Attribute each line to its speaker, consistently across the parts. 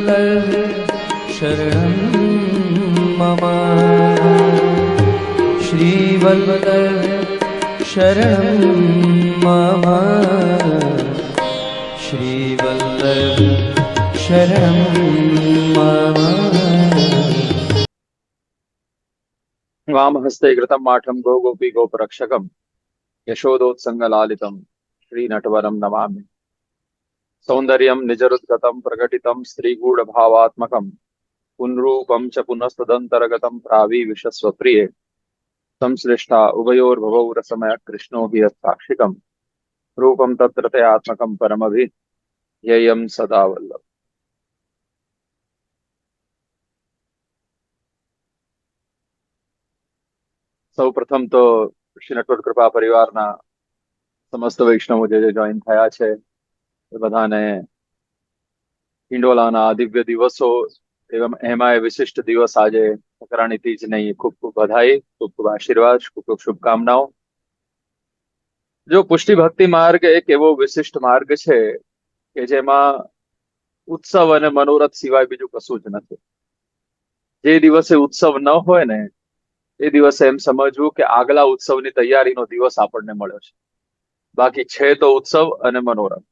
Speaker 1: श्रीवल्लभ शरणं मम। श्रीवल्लभ शरणं मम। श्रीवल्लभ शरणं मम।
Speaker 2: वामहस्ते घृतं माठं गोगोपी गोपरक्षकं यशोदोत्संगलालितं श्रीनटवरं नमामि। सौन्दर्यं निजरुद्गतं प्रकटितं स्त्रीगूढभावात्मकं पुनरूपं च पुनस्तदन्तर्गतं प्राविविशस्वप्रिये संश्लिष्टा उभयोर्भवौ रसमयः कृष्णो हि यत्साक्षिकं रूपं तत्र ते आत्मकं परमभिध्येयं सदा वल्लभ। સૌ પ્રથમ તો શ્રી નટવર કૃપા પરિવારના સમસ્ત વૈષ્ણવો જે જોઈન થયા છે એ બધાને હિંડોલાના દિવ્ય દિવસો એમાં વિશિષ્ટ દિવસ આજે મકરાણી તીજની ખૂબ ખૂબ બધાઈ, ખૂબ ખૂબ આશીર્વાદ, ખૂબ ખૂબ શુભકામનાઓ। જો પુષ્ટિ ભક્તિ માર્ગ એક એવો વિશિષ્ટ માર્ગ છે કે જેમાં ઉત્સવ અને મનોરથ સિવાય બીજું કશું જ નથી। જે દિવસે ઉત્સવ ન હોય ને એ દિવસે એમ સમજવું કે આગલા ઉત્સવની તૈયારીનો દિવસ આપણને મળ્યો છે, બાકી છે તો ઉત્સવ અને મનોરથ।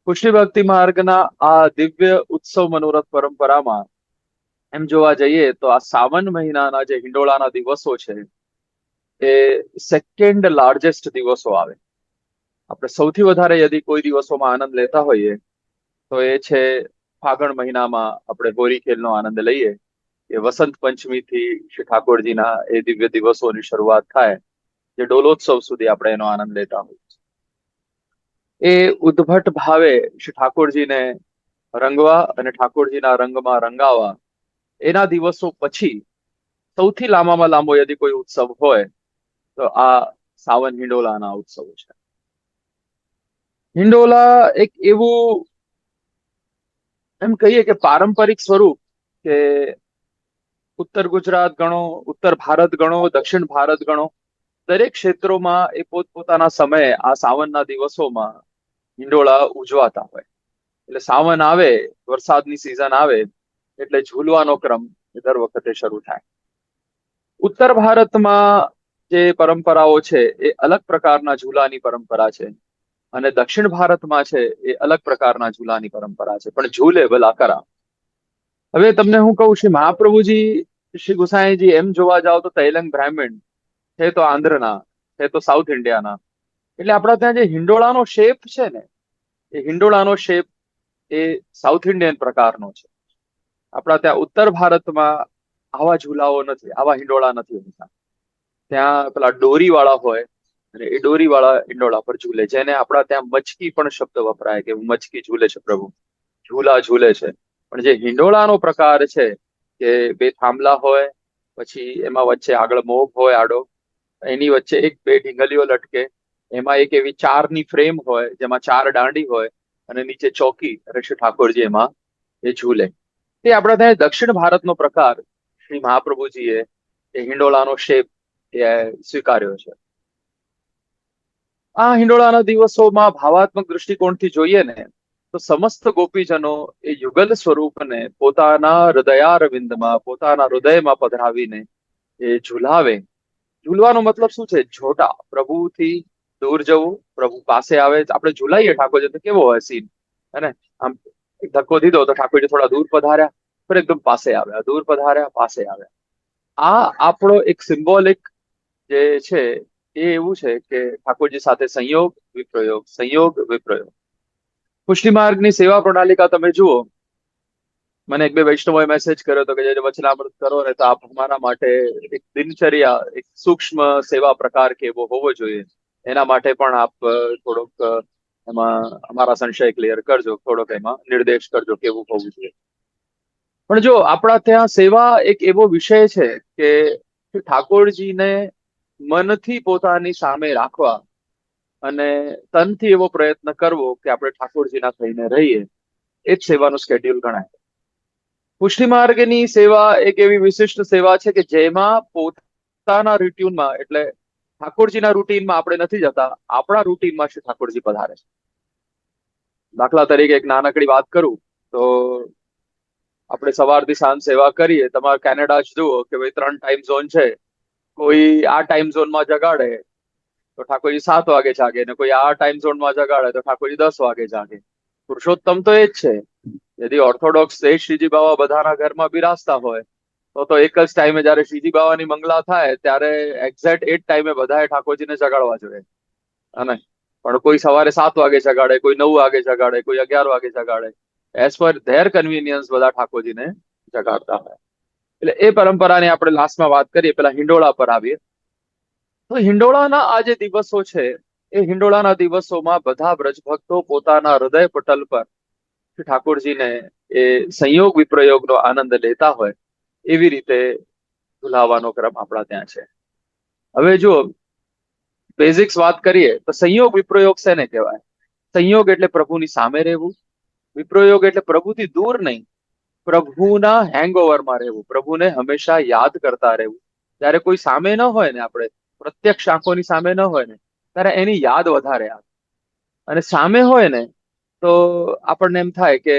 Speaker 2: પુષ્ટિ ભક્તિ માર્ગના આ દિવ્ય ઉત્સવ મનોરથ પરંપરામાં એમ જોવા જઈએ તો આ સાવન મહિનાના જે હિંડોળાના દિવસો છે એ સેકન્ડ લાર્જેસ્ટ દિવસો આવે। આપણે સૌથી વધારે યદि કોઈ દિવસોમાં આનંદ લેતા હોઈએ તો એ છે ફાગણ મહિનામાં આપણે હોળી ખેલનો આનંદ લઈએ। એ વસંત પંચમીથી શ્રી ઠાકોરજીના એ દિવ્ય દિવસોની શરૂઆત થાય, જે ડોલોત્સવ સુધી આપણે એનો આનંદ લેતા હોઈએ। એ ઉદ્ભટ ભાવે શ્રી ઠાકોરજીને રંગવા અને ઠાકોરજીના રંગમાં રંગાવા એના દિવસો પછી સૌથી લાંબામાં લાંબો યદि કોઈ ઉત્સવ હોય તો આ સાવન હિંડોલાના ઉત્સવો છે। હિંડોલા એક એવું એમ કહીએ કે પારંપરિક સ્વરૂપ કે ઉત્તર ગુજરાત ગણો, ઉત્તર ભારત ગણો, દક્ષિણ ભારત ગણો, દરેક ક્ષેત્રોમાં એ પોતપોતાના સમયે આ સાવનના દિવસોમાં હિંડોળા ઉજવાતા હોય। એટલે સાવન આવે, વરસાદની સિઝન આવે એટલે ઝૂલવાનો ક્રમ દર વખતે શરૂ થાય। ઉત્તર ભારતમાં જે પરંપરાઓ છે એ અલગ પ્રકારના ઝૂલાની પરંપરા છે અને દક્ષિણ ભારતમાં છે એ અલગ પ્રકારના ઝૂલાની પરંપરા છે, પણ ઝૂલે ભલા કરા। હવે તમને હું કહું, શ્રી મહાપ્રભુજી, શ્રી ગુસાઈજી એમ જોવા જાઓ તો તૈલંગ બ્રાહ્મણ છે તો આંધ્રના છે તો સાઉથ ઇન્ડિયાના। એટલે આપણા ત્યાં જે હિંડોળાનો શેપ છે ને એ હિંડોળાનો શેપ એ સાઉથ ઇન્ડિયન પ્રકારનો છે। આપણા ત્યાં ઉત્તર ભારતમાં આવા ઝૂલાઓ નથી, આવા હિંડોળા નથી હોતા। ત્યાં પેલા ડોરીવાળા હોય અને એ ડોરીવાળા હિંડોળા પર ઝૂલે, જેને આપણા ત્યાં મચકી પણ શબ્દ વપરાય કે મચકી ઝૂલે છે પ્રભુ, ઝૂલા ઝૂલે છે। પણ જે હિંડોળાનો પ્રકાર છે કે બે થાંભલા હોય, પછી એમાં વચ્ચે આગળ મોગ હોય આડો, એની વચ્ચે એક બે ઢીંગલીઓ લટકે, એમાં એક એવી ચારની ફ્રેમ હોય જેમાં ચાર દાંડી હોય અને નીચે ચોકી અને શ્રી ઠાકોરજી એમાં એ ઝૂલે। તે આપણા ત્યાં દક્ષિણ ભારતનો પ્રકાર શ્રી મહાપ્રભુજીએ એ હિંડોળાનો શેપ એ સ્વીકાર્યો છે। આ હિંડોળાના દિવસોમાં ભાવાત્મક દૃષ્ટિકોણથી જોઈએ ને તો સમસ્ત ગોપીજનો એ યુગલ સ્વરૂપને પોતાના હૃદયારવિંદમાં, પોતાના હૃદયમાં પધરાવીને એ ઝૂલાવે। ઝૂલવાનો મતલબ શું છે? જોટા, પ્રભુથી દૂર જવું, પ્રભુ પાસે આવે। આપણે ઝૂલાઈએ ઠાકોરજી તો કેવો હોય સીન, હે ને? આમ એક ધક્કો દીધો તો ઠાકોરજી થોડા દૂર પધાર્યા, પર એકદમ પાસે આવ્યા, દૂર પધાર્યા, પાસે આવ્યા। આ આપણો એક સિમ્બોલિક જે છે એ એવું છે કે ઠાકોરજી સાથે સંયોગ વિપ્રયોગ, સંયોગ વિપ્રયોગ। પુષ્ટિ માર્ગની સેવા પ્રણાલિકા તમે જુઓ, મને એક બે વૈષ્ણવોએ મેસેજ કર્યો હતો કે જે વચનામૃત કરો ને તો આપ અમારા માટે એક દિનચર્યા, એક સૂક્ષ્મ સેવા પ્રકાર કેવો હોવો જોઈએ એના માટે પણ આપ થોડોક એમાં અમારા સંશય ક્લિયર કરજો, થોડોક એમાં નિર્દેશ કરજો કેવું હોવું જોઈએ। પણ જો આપણા ત્યાં સેવા એક એવો વિષય છે કે ઠાકોરજીને મનથી પોતાની સામે રાખવા અને તનથી એવો પ્રયત્ન કરવો કે આપણે ઠાકોરજીના થઈને રહીએ, એ જ સેવાનું સ્કેડ્યુલ ગણાય। પુષ્ટિ માર્ગની સેવા એક એવી વિશિષ્ટ સેવા છે કે જેમાં પોતાના રૂટીનમાં, એટલે ઠાકોરજીના રૂટીનમાં આપણે નથી જતા, આપણા રૂટીનમાં શ્રી ઠાકોરજી પધારે છે। દાખલા તરીકે એક નાનકડી વાત કરું તો આપણે સવારથી સાંજ સેવા કરીએ. તમારે કેનેડા જ જુઓ કે ભાઈ 3 ટાઈમ ઝોન છે. કોઈ આ ટાઈમ ઝોનમાં જગાડે તો ઠાકોરજી 7 વાગે જાગે, ને કોઈ આ ટાઈમ ઝોનમાં જગાડે તો ઠાકોરજી 10 વાગે જાગે. પુરુષોત્તમ તો એ જ છે. यदि ઓર્થોડોક્સ એ શ્રીજી બાવા બધાના ઘરમાં બિરાજતા હોય તો એક જ ટાઈમે જયારે શ્રીજી બાવાની મંગલા થાય ત્યારે એક્ઝેક્ટ એ જ ટાઈમે બધાએ ઠાકોરજીને જગાડવા જોઈએ. અને પણ કોઈ સવારે 7 વાગે જગાડે, કોઈ 9 વાગે જગાડે, કોઈ 11 વાગે જગાડે. એઝ પર ધેર કન્વીનિયન્સ બધા ઠાકોરજીને જગાડતા હોય. એટલે એ પરંપરાની આપણે લાસ્ટમાં વાત કરીએ, પેલા હિંડોળા પર આવીએ. તો હિંડોળાના આ જે દિવસો છે, એ હિંડોળાના દિવસોમાં બધા બ્રજભક્તો પોતાના હૃદય પટલ પર ઠાકોરજીને એ સંયોગ વિપ્રયોગનો આનંદ લેતા હોય એવી રીતે ઝુલાવવાનો ક્રમ આપણા ત્યાં છે. હવે જો બેઝિક્સ વાત કરીએ તો સંયોગ વિપ્રયોગ શેને કહેવાય? સંયોગ એટલે પ્રભુની સામે રહેવું, વિપ્રયોગ એટલે પ્રભુથી દૂર નહીં, પ્રભુના હેંગઓવરમાં રહેવું, પ્રભુને હંમેશા યાદ કરતા રહેવું. જયારે કોઈ સામે ન હોય ને, આપણે પ્રત્યક્ષ આંખોની સામે ન હોય ને, ત્યારે એની યાદ વધારે આવે. અને સામે હોય ને તો આપણને એમ થાય કે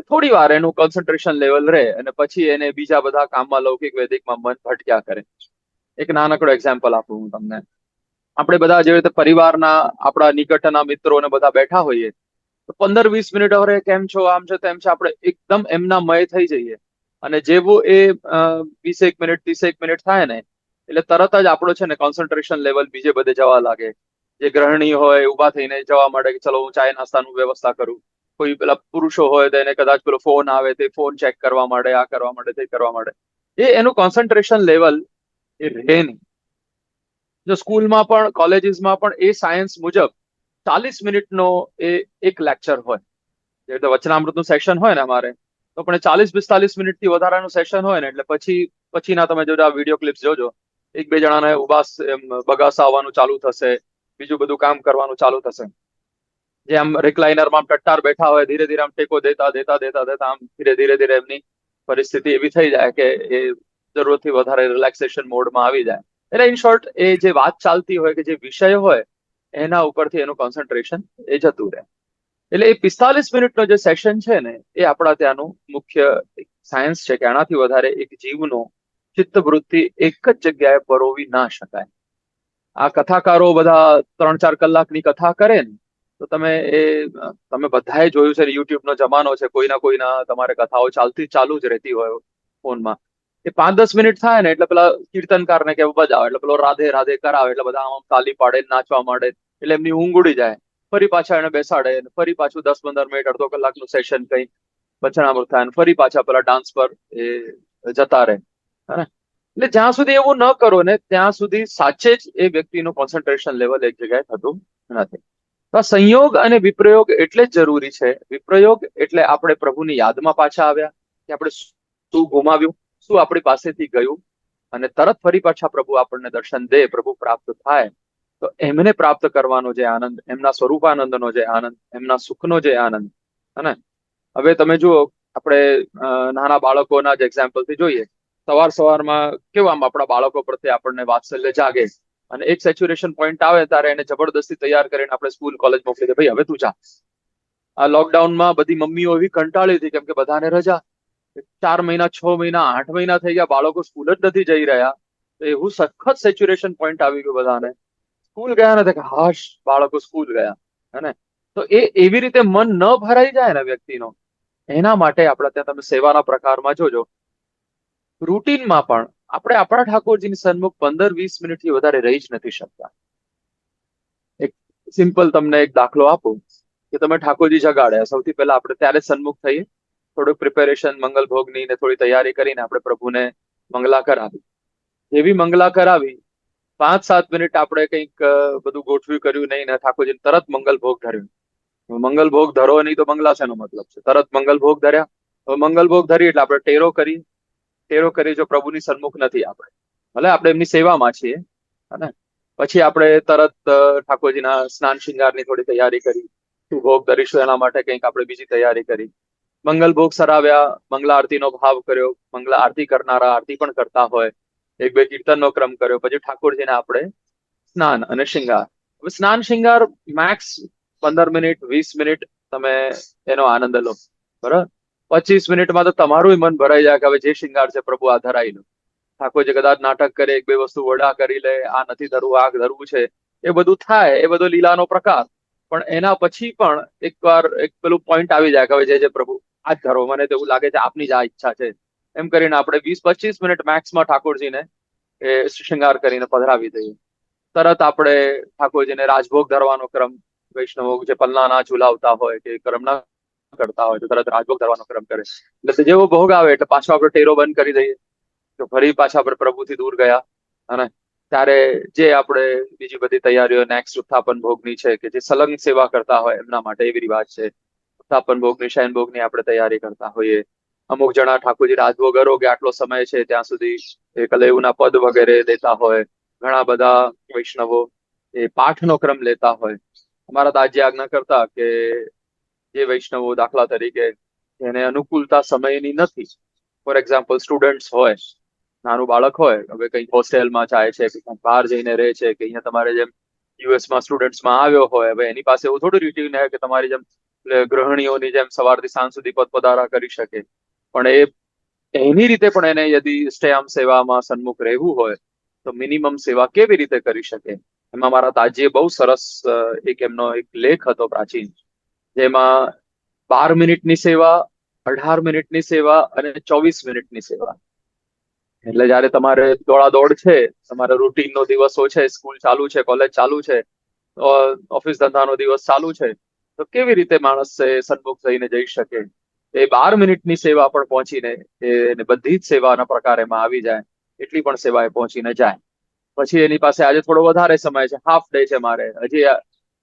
Speaker 2: થોડી વાર એનું કોન્સન્ટ્રેશન લેવલ રહે અને પછી એને બીજા બધા કામમાં લૌકિક વૈદિકમાં મન ભટક્યા કરે. એક નાનકડો એક્ઝામ્પલ આપું હું તમને. આપણે બધા જેવી રીતે પરિવારના આપણા નિકટના મિત્રોને બધા બેઠા હોઈએ તો 15-20 મિનિટ હવે કેમ છો, આમ છે તેમ છે, આપણે એકદમ એમના મય થઈ જઈએ. અને જેવું એ 20 મિનિટ 30 મિનિટ થાય ને એટલે તરત જ આપણો છે ને કોન્સન્ટ્રેશન લેવલ બીજે બધે જવા લાગે. જે ગૃહિણી હોય ઉભા થઈને જવા માંડે કે ચલો હું ચાય નાસ્તાનું વ્યવસ્થા કરું. કોઈ પેલા પુરુષો હોય તો એને કદાચ પેલો ફોન આવે તે ફોન ચેક કરવા માંડે, આ કરવા માંડે, તે કરવા માંડે. એનું કોન્સન્ટ્રેશન લેવલ એ રહે નહીં. જો સ્કૂલમાં પણ કોલેજીસમાં પણ એ સાયન્સ મુજબ 40 મિનિટનો એ એક લેક્ચર હોય. જે રીતે વચનામૃતનું સેશન હોય ને અમારે, તો પણ 40-45 મિનિટથી વધારાનું સેશન હોય ને એટલે પછીના તમે જો આ વિડીયો ક્લિપ્સ જોજો, એક બે જણાને ઉભા બગાસા આવવાનું ચાલુ થશે, બીજું બધું કામ કરવાનું ચાલુ થશે. જે આમ રિક્લાઇનરમાં ટટ્ટાર બેઠા હોય, ધીરે ધીરે આમ ટેકો દેતા દેતા દેતા દેતા આમ ધીરે ધીરે એમની પરિસ્થિતિ એવી થઈ જાય કે એ જરૂરતથી વધારે રિલેક્સેશન મોડમાં આવી જાય. એટલે ઇન શોર્ટ એ જે વાત ચાલતી હોય કે જે વિષય હોય એના ઉપરથી એનું કોન્સન્ટ્રેશન એ જતું રહે. એટલે એ 45 મિનિટનો જે સેશન છે ને એ આપણા ત્યાંનું મુખ્ય સાયન્સ છે કે આનાથી વધારે એક જીવનો ચિત્તવૃત્તિ એક જ જગ્યાએ પરોવી ના શકાય. આ કથાકારો બધા 3-4 કલાકની કથા કરે ને તો તમે બધાએ જોયું છે, યુટ્યુબનો જમાનો છે, કોઈના તમારે કથાઓ ચાલુ જ રહેતી હોય ફોનમાં. એ 5-10 મિનિટ થાય ને એટલે પેલા કીર્તનકારને કે બજાવે એટલે પેલો રાધે રાધે કરાવે એટલે બધા આમ તાલી પાડે, નાચવા માંડે. એટલે એમની ઊંઘ ઉડી જાય. ફરી પાછા એને બેસાડે, ફરી પાછું 10-15 મિનિટ અડધો કલાકનું સેશન કઈ વચનામૃત થાય, ફરી પાછા પેલા ડાન્સ પર એ જતા રહે. એટલે જ્યાં સુધી એવું ન કરો ને ત્યાં સુધી સાચે જ એ વ્યક્તિનું કોન્સન્ટ્રેશન લેવલ એક જગ્યાએ થતું નથી. તો સંયોગ અને વિપ્રયોગ એટલે જ જરૂરી છે. વિપ્રયોગ એટલે આપણે પ્રભુની યાદમાં પાછા આવ્યા કે આપણે શું ગુમાવ્યું, શું આપણી પાસેથી ગયું, અને તરત ફરી પાછા પ્રભુ આપણને દર્શન દે, પ્રભુ પ્રાપ્ત થાય. તો એમને પ્રાપ્ત કરવાનો જે આનંદ, એમના સ્વરૂપાનંદનો જે આનંદ, એમના સુખનો જે આનંદ. અને હવે તમે જુઓ, આપણે નાના બાળકોના જ એક્ઝામ્પલથી જોઈએ. સવારમાં કેવું આમ આપણા બાળકો પ્રત્યે આપણને વાત્સલ્ય જાગે અને એક સેચ્યુરેશન પોઈન્ટ આવે ત્યારે એને જબરદસ્તી તૈયાર કરીને આપણે સ્કૂલ કોલેજ મોકલી દે, ભાઈ હવે તું જા. આ લોકડાઉનમાં બધી મમ્મીઓ એવી કંટાળી હતી કેમ કે બધાને રજા. 4 મહિના 6 મહિના 8 મહિના થઈ ગયા, બાળકો સ્કૂલ જ નથી જઈ રહ્યા. તો એવું સખત સેચ્યુરેશન પોઈન્ટ આવી ગયું બધાને. સ્કૂલ ગયા ને કે હાશ બાળકો સ્કૂલ ગયા. હે તો એવી રીતે મન ન ભરાઈ જાય ને વ્યક્તિનો, એના માટે આપણે ત્યાં તમે સેવાના પ્રકારમાં જોજો, રૂટીનમાં પણ આપણે આપણા ઠાકોરજીની સન્મુખ 15-20 મિનિટથી વધારે રહી જ નથી શકતા. એક સિમ્પલ તમને એક દાખલો આપું કે તમે ઠાકોરજી જગાડે, સૌથી પહેલા આપણે ત્યારે સન્મુખ થઈએ, થોડુંક પ્રિપેરેશન મંગલ ભોગની ને થોડી તૈયારી કરીને આપણે પ્રભુને મંગલા કરાવી. જેવી મંગલા કરાવી 5-7 મિનિટ આપણે કંઈક બધું ગોઠવ્યું કર્યું નહીં ને ઠાકોરજીને તરત મંગલ ભોગ ધર્યું. મંગલ ભોગ ધરો નહીં તો મંગલા શેનો મતલબ છે? તરત મંગલ ભોગ ધર્યા. હવે મંગલ ભોગ ધરી એટલે આપણે ટેરો કરી જો પ્રભુની સન્મુખ નથી આપણે, ભલે આપણે એમની સેવામાં છીએ, અને પછી આપણે તરત ઠાકોરજીના સ્નાન શૃંગારની થોડી તૈયારી કરી, શું ભોગ ધરીશું એના માટે કંઈક આપણે બીજી તૈયારી કરી. મંગલ ભોગ સરાવ્યા, મંગલા આરતીનો ભાવ કર્યો, મંગલા આરતી કરનારા આરતી પણ કરતા હોય, 1-2 કીર્તનનો ક્રમ કર્યો, પછી ઠાકોરજીને આપણે સ્નાન અને શૃંગાર. હવે સ્નાન શૃંગાર મેક્સ 15 મિનિટ 20 મિનિટ તમે એનો આનંદ લો. બરાબર, 25 મિનિટમાં તો તમારું મન ભરાઈ જાય કે હવે જે શૃંગાર છે પ્રભુ આ ધરાઈ લો. ઠાકોરજી કદાચ નાટક કરે, એક બે વસ્તુ વડા કરી લે, આ નથી ધરવું આ ધરવું છે, એ બધું થાય, એ બધો લીલાનો પ્રકાર. પણ એના પછી પણ એકવાર એક પેલું પોઈન્ટ આવી જાય કે હવે જે પ્રભુ આ જ ધરો, મને તો એવું લાગે છે આપની જ આ ઈચ્છા છે. એમ કરીને આપણે 20-25 મિનિટ મેક્સમાં ઠાકોરજીને એ શૃંગાર કરીને પધરાવી દઈએ. તરત આપણે ઠાકોરજીને રાજભોગ ધરવાનો ક્રમ, વૈષ્ણવો જે પલ્લાના ઝુલાવતા હોય કે કર્મ ના કરતા હોય તો તરત રાજભોગ ધરવાનો ક્રમ કરે. એટલે જેવો ભોગ આવે એટલે પાછો આપણે ટેરો બંધ કરી દઈએ તો ફરી પાછા આપણે પ્રભુથી દૂર ગયા. અને ત્યારે જે આપણે બીજી બધી તૈયારીઓ નેક્સ્ટ ઉત્થાપન ભોગની છે કે જે સલંગ સેવા કરતા હોય એમના માટે એવી રિવાજ છે. ઉત્થાપન ભોગની, શયન ભોગની આપણે તૈયારી કરતા હોઈએ. અમુક જણા ઠાકોરજી રાજભોગ અરોગે આટલો સમય છે ત્યાં સુધી એ કલયુના પદ વગેરે દેતા હોય. ઘણા બધા વૈષ્ણવો એ પાઠનો ક્રમ લેતા હોય. અમારા દાજી આજ્ઞા કરતા કે જે વૈષ્ણવો દાખલા તરીકે એને અનુકૂળતા સમયની નથી, ફોર એક્ઝામ્પલ સ્ટુડન્ટ્સ હોય, નાનું બાળક હોય, હવે કંઈક હોસ્ટેલમાં જાય છે કે કંઈક બહાર જઈને રહે છે કે અહીંયા તમારે જેમ યુએસમાં સ્ટુડન્ટ્સમાં આવ્યો હોય, હવે એની પાસે એવું થોડું રૂટીન છે કે તમારી જેમ ગૃહિણીઓની જેમ સવારથી સાંજ સુધી પદપદારા કરી શકે. પણ એની રીતે પણ એને યદી સ્ટેઆમ સેવામાં સન્મુખ રહેવું હોય તો મિનિમમ સેવા કેવી રીતે કરી શકે. એમાં મારા તાજીએ બહુ સરસ એક એમનો એક લેખ હતો પ્રાચીન, જેમાં 12 મિનિટની સેવા, 18 મિનિટની સેવા અને 24 મિનિટની સેવા. એટલે જયારે તમારે દોડાદોડ છે, તમારે રૂટીનનો દિવસો છે, સ્કૂલ ચાલુ છે, કોલેજ ચાલુ છે, ઓફિસ ધંધાનો દિવસ ચાલુ છે, તો કેવી રીતે માણસ સન્મુખ થઈને જઈ શકે. એ 12 મિનિટની સેવા પણ પહોંચીને એને બધી જ સેવાના પ્રકાર એમાં આવી જાય એટલી પણ સેવા એ પહોંચીને જાય. પછી એની પાસે આજે થોડો વધારે સમય છે, હાફ ડે છે, મારે હજી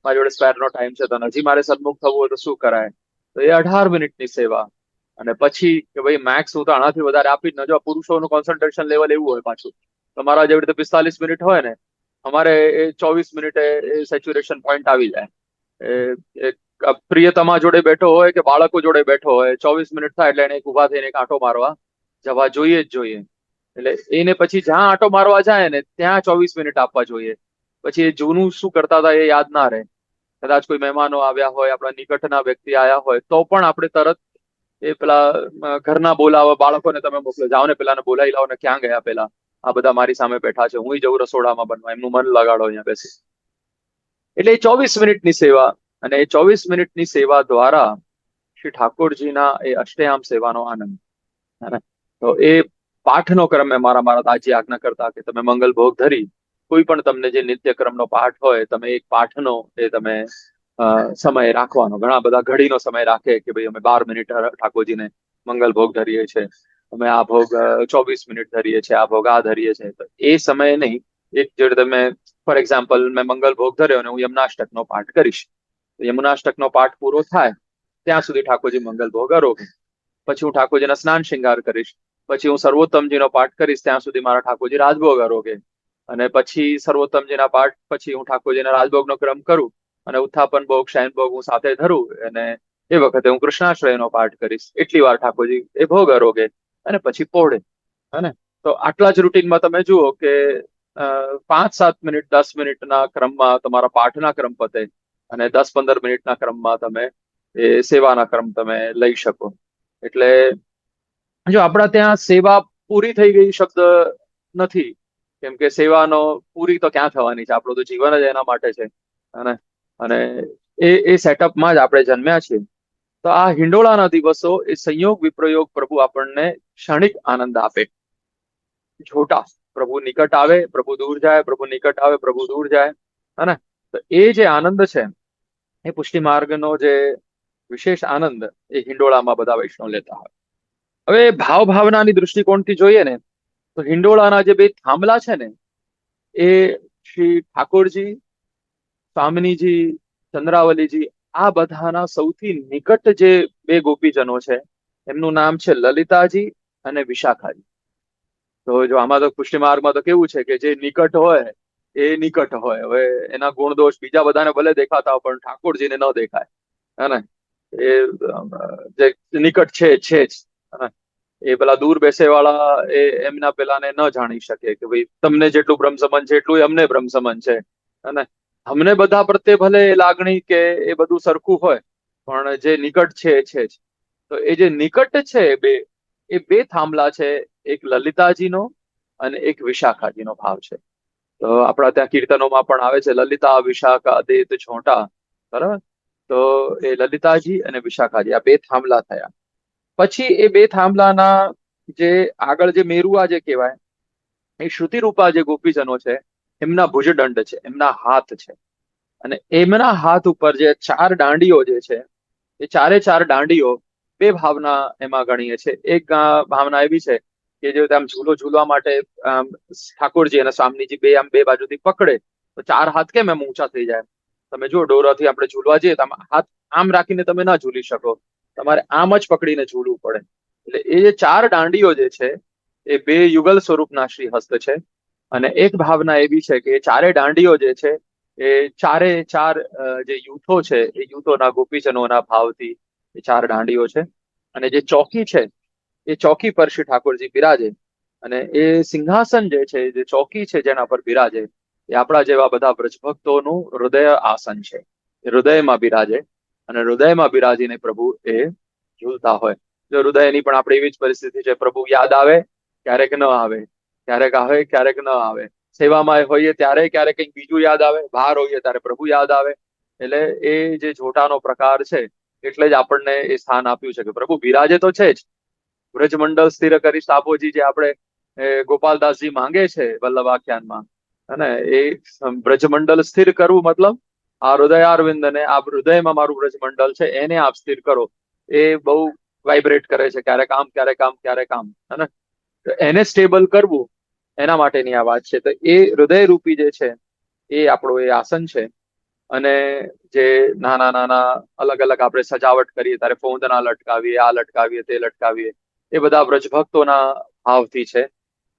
Speaker 2: મારી જોડે સ્પેરનો ટાઈમ છે તો હજી મારે સન્મુખ થવું હોય તો શું કરાય, તો એ 18 મિનિટની સેવા. અને પછી કે ભાઈ મેક્સ હું તો આનાથી વધારે આપી જ ન, જો પુરુષોનું કોન્સન્ટ્રેશન લેવલ એવું હોય પાછું, તમારા જેવી રીતે 45 મિનિટ હોય ને, અમારે એ 24 મિનિટે એ સેચ્યુરેશન પોઈન્ટ આવી જાય. પ્રિયતમા જોડે બેઠો હોય કે બાળકો જોડે બેઠો હોય, 24 મિનિટ થાય એટલે એને એક ઉભા થઈને એક આંટો મારવા જવા જોઈએ જ જોઈએ. એટલે એને પછી જ્યાં આંટો મારવા જાય ને ત્યાં 24 મિનિટ આપવા જોઈએ. પછી એ જૂનું શું કરતા હતા એ યાદ ના રહે. કદાચ કોઈ મહેમાનો આવ્યા હોય, આપણા નિકટના વ્યક્તિ આવ્યા હોય તો પણ આપણે તરત એ પેલા ઘરના બોલાવા બાળકોને તમે મોકલો, જાઓ ને પેલાને બોલાવી લાવો ને, ક્યાં ગયા પેલા, આ બધા મારી સામે બેઠા છે, હું જઉં રસોડામાં બનવા, એમનું મન લગાડો અહીંયા બેસી. એટલે એ 24 મિનિટની સેવા, અને એ 24 મિનિટની સેવા દ્વારા શ્રી ઠાકોરજીના એ અષ્ટયામ સેવાનો આનંદ. તો એ પાઠનો ક્રમ મારા દાજી આજ્ઞા કરતા કે તમે મંગલ ભોગ ધરી કોઈ પણ તમને જે નિત્યક્રમનો પાઠ હોય, તમે એક પાઠનો એ તમે સમય રાખવાનો. ઘણા બધા ઘડીનો સમય રાખે કે ભાઈ અમે 12 મિનિટ ઠાકોરજીને મંગલ ભોગ ધરીએ છીએ, અમે આ ભોગ 24 મિનિટ ધરીએ છીએ, આ ભોગ આ ધરીએ છીએ. તો એ સમયે નહીં, એક જોડે તમે ફોર એક્ઝામ્પલ મેં મંગલ ભોગ ધર્યો અને હું યમનાષ્ટકનો પાઠ કરીશ, યમુનાષ્ટકનો પાઠ પૂરો થાય ત્યાં સુધી ઠાકોરજી મંગલ ભોગ આરોગે. પછી હું ઠાકોરજીના સ્નાન શૃંગાર કરીશ, પછી હું સર્વોત્તમજીનો પાઠ કરીશ ત્યાં સુધી મારા ઠાકોરજી રાજભોગ આરોગે. અને પછી સર્વોત્તમજીના પાઠ પછી હું ઠાકોરજીના રાજભોગનો ક્રમ કરું અને ઉત્થાપન ભોગ, શયન ભોગ હું સાથે ધરું, અને એ વખતે હું કૃષ્ણાશ્રયનો પાઠ કરીશ. એટલી વાર ઠાકોરજી એ ભોગ આરોગે અને પછી પોળે. હે ને, તો આટલા જ રૂટીનમાં તમે જુઓ કે 5-7 મિનિટ 10 મિનિટના ક્રમમાં તમારા પાઠના ક્રમ પતે અને 10-15 મિનિટના ક્રમમાં તમે એ સેવાના ક્રમ તમે લઈ શકો. એટલે જો આપણા ત્યાં સેવા પૂરી થઈ ગઈ શબ્દ નથી, કેમ કે સેવાનો પૂરી તો ક્યાં થવાની છે, આપણું તો જીવન જ એના માટે છે. અને એ સેટઅપમાં જ આપણે જન્મ્યા છીએ. તો આ હિંડોળાના દિવસો એ સંયોગ વિપ્રયોગ પ્રભુ આપણને ક્ષણિક આનંદ આપે. છોટા પ્રભુ નિકટ આવે, પ્રભુ દૂર જાય, પ્રભુ નિકટ આવે, પ્રભુ દૂર જાય. હે, તો એ જે આનંદ છે એ પુષ્ટિ માર્ગનો જે વિશેષ આનંદ એ હિંડોળામાં બધા વૈષ્ણવ લેતા હોય. હવે ભાવ ભાવનાની દૃષ્ટિકોણથી જોઈએ ને તો હિંડોળાના જે બે થાંભલા છે ને એ શ્રી ઠાકોરજી, સ્વામિનીજી, ચંદ્રાવલીજી, આ બધાના સૌથી નિકટ જે બે ગોપીજનો છે એમનું નામ છે લલિતાજી અને વિશાખાજી. તો જો આમાં તો પુષ્ટિ માર્ગમાં તો કેવું છે કે જે નિકટ હોય એ નિકટ હોય. હવે એના ગુણ દોષ બીજા બધાને ભલે દેખાતા હોય પણ ઠાકોરજીને ન દેખાય. હે ને, એ જે નિકટ છે જ. એ પેલા દૂર બેસે વાળા એ એમના પેલાને ન જાણી શકે કે ભાઈ તમને જેટલું બ્રહ્મ સંબંધ છે એટલું અમને બ્રહ્મ સંબંધ છે. અને અમને બધા પ્રત્યે ભલે લાગણી કે એ બધું સરખું હોય પણ જે નિકટ છે એ છે જ. તો એ જે નિકટ છે એ બે થાંભલા છે, એક લલિતાજીનો અને એક વિશાખાજીનો ભાવ છે. તો આપણા ત્યાં કીર્તનોમાં પણ આવે છે લલિતા વિશાખા દેત છોટા, બરાબર. તો એ લલિતાજી અને વિશાખાજી આ બે થાંભલા થયા. પછી એ બે થાંભલાના જે આગળ જે મેરુઆ જે કહેવાય, એ શ્રુતિરૂપા જે ગોપીજનો છે એમના ભુજદંડ છે, એમના હાથ છે. અને એમના હાથ ઉપર જે ચાર દાંડીઓ જે છે, એ ચાર દાંડીઓ બે ભાવના એમાં ગણીએ છે. એક ભાવના એવી છે કે જે આમ ઝૂલો ઝૂલવા માટે ઠાકોરજી અને સ્વામીજી બે આમ બે બાજુથી પકડે તો ચાર હાથ કેમ એમ ઊંચા થઈ જાય. તમે જો ડોરાથી આપણે ઝૂલવા જઈએ તો હાથ આમ રાખીને તમે ના ઝૂલી શકો, તમારે આમ જ પકડીને ઝૂલવું પડે. એટલે એ જે ચાર દાંડીઓ જે છે એ બે યુગલ સ્વરૂપના શ્રી હસ્ત છે. અને એક ભાવના એવી છે કે એ ચારે દાંડીઓ જે છે એ ચારે ચાર જે યુથો છે એ યુથોના ગોપીજનોના ભાવથી એ ચાર દાંડીઓ છે. અને જે ચોકી છે એ ચોકી પર શ્રી ઠાકોરજી બિરાજે. અને એ સિંહાસન જે છે, જે ચોકી છે જેના પર બિરાજે, એ આપણા જેવા બધા બ્રજભક્તોનું હૃદય આસન છે. એ હૃદયમાં બિરાજે અને હૃદયમાં બિરાજીને પ્રભુ એ ઝૂલતા હોય. જો હૃદયની પણ આપણે એવી જ પરિસ્થિતિ છે, પ્રભુ યાદ આવે ક્યારેક ન આવે, ક્યારેક આવે ક્યારેક ન આવે. સેવામાં હોઈએ ત્યારે ક્યારેક કંઈક બીજું યાદ આવે, બહાર હોઈએ ત્યારે પ્રભુ યાદ આવે. એટલે એ જે જોટાનો પ્રકાર છે એટલે જ આપણને એ સ્થાન આપ્યું છે કે પ્રભુ બિરાજે તો છે જ. વ્રજમંડળ સ્થિર કરી સ્થાપોજી જે આપણે ગોપાલદાસજી માંગે છે વલ્લભાખ્યાનમાં, અને એ બ્રજમંડળ સ્થિર કરવું મતલબ આ હૃદયારવિંદ ને આ હૃદયમાં મારું બ્રજમંડળ છે એને આપ સ્થિર કરો. એ બહુ વાઇબ્રેટ કરે છે, ક્યારેક આમ ક્યારેક આમ ક્યારેક આમ, હે. એને સ્ટેબલ કરવું એના માટેની આ વાત છે. તો એ હૃદયરૂપી જે છે એ આપણો એ આસન છે. અને જે નાના નાના અલગ અલગ આપણે સજાવટ કરીએ ત્યારે ફોંદના લટકાવીએ, આ લટકાવીએ, તે લટકાવીએ, એ બધા બ્રજભક્તોના ભાવથી છે.